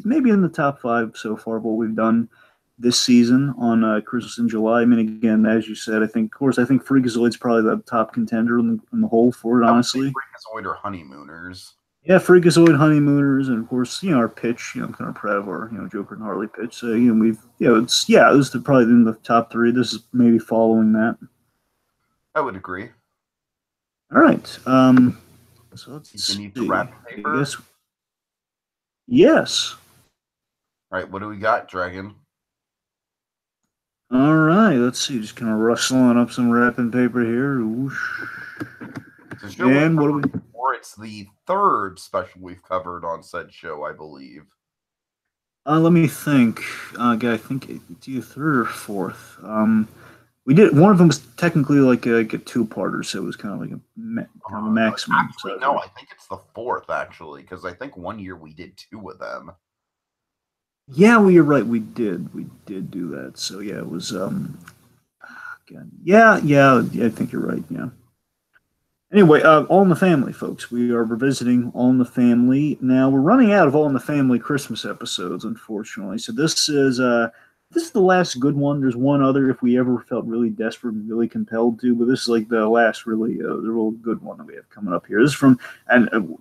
maybe in the top 5 so far of what we've done this season on Christmas in July. I mean, again, as you said, I think Freakazoid's probably the top contender in the whole for it, honestly. Freakazoid or Honeymooners. Yeah, Freakazoid, Honeymooners, and of course, our pitch. I'm kind of proud of our, Joker and Harley pitch. So, this is probably in the top 3. This is maybe following that. I would agree. All right. So let's see. The wrapping paper? Yes. All right, what do we got, Dragon? All right, let's see. Just kind of rustling up some wrapping paper here. Whoosh. And what do we? Or it's the 3rd special we've covered on said show, I believe. Let me think. I think it's either 3rd or 4th. We did one of them was technically like a 2-parter, so it was kind of like a maximum. Actually, no, I think it's the 4th actually, because I think one year we did 2 of them. Yeah, well, you're right. We did do that. So yeah, it was. Yeah. I think you're right. Yeah. Anyway, All in the Family, folks. We are revisiting All in the Family. Now we're running out of All in the Family Christmas episodes, unfortunately. So this is the last good one. There's one other if we ever felt really desperate and really compelled to, but this is like the last really the real good one that we have coming up here. This is from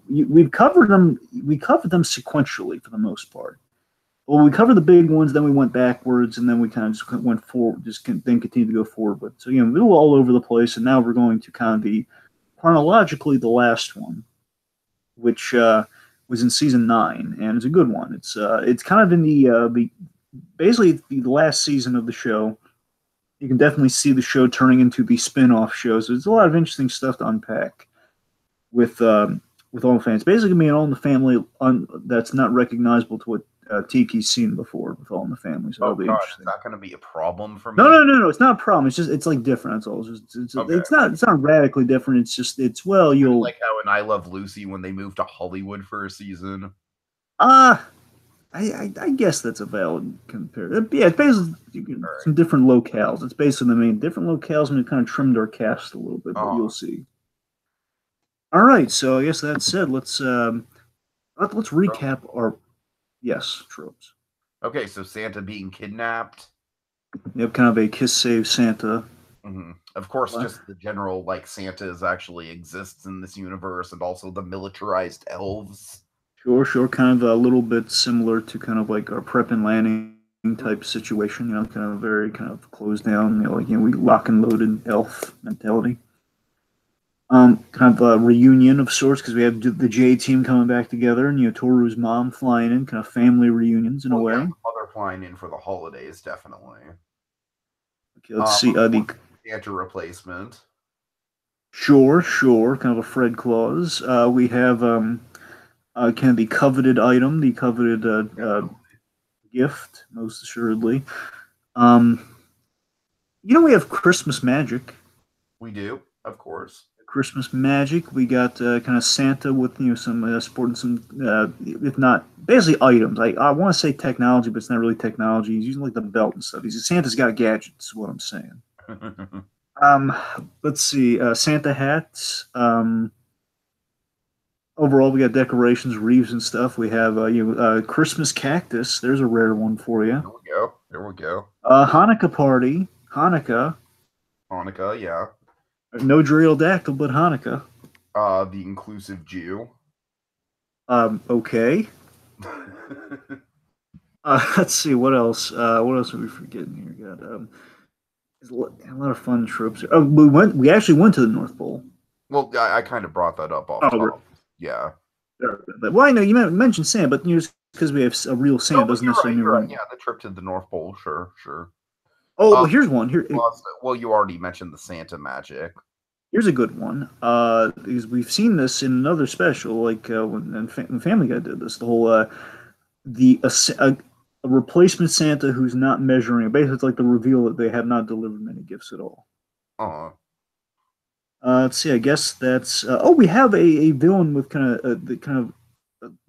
we've covered them. We covered them sequentially for the most part. Well, we covered the big ones, then we went backwards, and then we kind of just went forward, then continued to go forward. But so, we're all over the place, and now we're going to kind of be chronologically the last one, which was in season 9, and it's a good one. It's kind of in the basically the last season of the show. You can definitely see the show turning into the spin-off show. So there's a lot of interesting stuff to unpack with All the Fans. Basically, being All in the Family that's not recognizable to what Tiki's seen before with All in the Family. So God, is that going to be a problem for me? No. It's not a problem. It's like different. That's all. It's not radically different. You'll like how in I Love Lucy when they moved to Hollywood for a season. I guess that's a valid comparison. Yeah, it's basically some different locales. It's basically different locales, and we kind of trimmed our cast a little bit. But you'll see. All right. So I guess that said, let's recap our. Yes, tropes. Okay, so Santa being kidnapped. Yep, kind of a kiss save Santa. Mm-hmm. Of course, just the general Santas actually exists in this universe, and also the militarized elves. Sure. Kind of a little bit similar to kind of like our prep and landing type situation. Kind of very kind of closed down. We lock and loaded elf mentality. Kind of a reunion of sorts because we have the Jade team coming back together, and Tohru's mom flying in, kind of family reunions in a way. Mother flying in for the holidays, definitely. Okay, let's see the Santa replacement. Sure, kind of a Fred Claus. We have kind of the coveted item, the coveted gift, most assuredly. We have Christmas magic. We do, of course. Christmas magic. We got kind of Santa with some sporting some if not basically items. I want to say technology, but it's not really technology. He's using like the belt and stuff. Santa's got gadgets. Is what I'm saying. Let's see. Santa hats. Overall, we got decorations, wreaths, and stuff. We have Christmas cactus. There's a rare one for you. There we go. Hanukkah party. Hanukkah, yeah. No Dactyl, but Hanukkah. The inclusive Jew. Okay. Let's see what else. What else are we forgetting here? Got there's a lot of fun trips. Oh, we actually went to the North Pole. Well, I kind of brought that up off Oh, top. Yeah. Well, I know you mentioned Santa, but just because we have a real Santa doesn't necessarily mean right. Yeah, the trip to the North Pole. Sure. Oh, well, here's one. Well, you already mentioned the Santa magic. Here's a good one. Because we've seen this in another special, like when Family Guy did this. The whole a replacement Santa who's not measuring. Basically, it's like the reveal that they have not delivered many gifts at all. Let's see. I guess that's. We have a villain with kind of the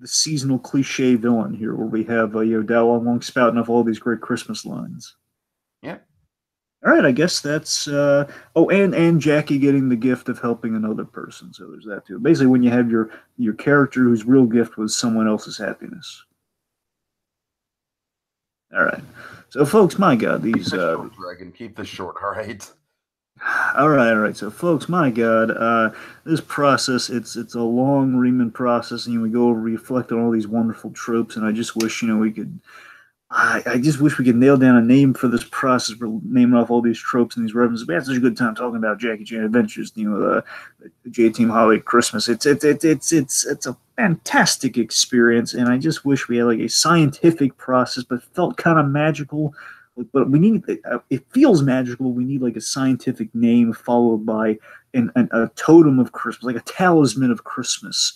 seasonal cliche villain here, where we have Wong spouting off all these great Christmas lines. Yeah. All right, I guess that's. And Jackie getting the gift of helping another person. So there's that too. Basically, when you have your character whose real gift was someone else's happiness. All right, so folks, my God, these short, Dragon, keep this short, all right. All right. So, folks, my God, this process, it's a long Riemann process, and we go over, reflect on all these wonderful tropes, and I just wish, we could, I just wish we could nail down a name for this process for naming off all these tropes and these references. We had such a good time talking about Jackie Chan Adventures, the Jade Team Holiday Christmas. It's a fantastic experience, and I just wish we had like a scientific process, but felt kind of magical. But we need it feels magical. We need like a scientific name followed by a totem of Christmas, like a talisman of Christmas,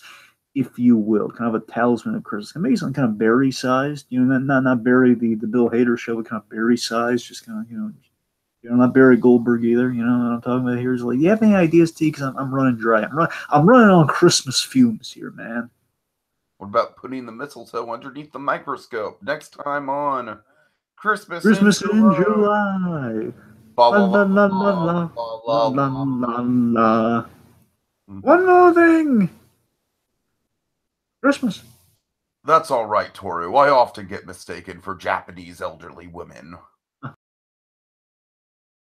if you will, kind of a talisman of Christmas. Maybe something kind of berry sized, not Barry the Bill Hader show, but kind of berry sized, just kind of not Barry Goldberg either. You know what I'm talking about here? Is like, do you have any ideas, T? Because I'm running dry. I'm running on Christmas fumes here, man. What about putting the mistletoe underneath the microscope next time on Christmas in July. La la la la la la la. One more thing. Christmas. That's all right, Tohru. I often get mistaken for Japanese elderly women.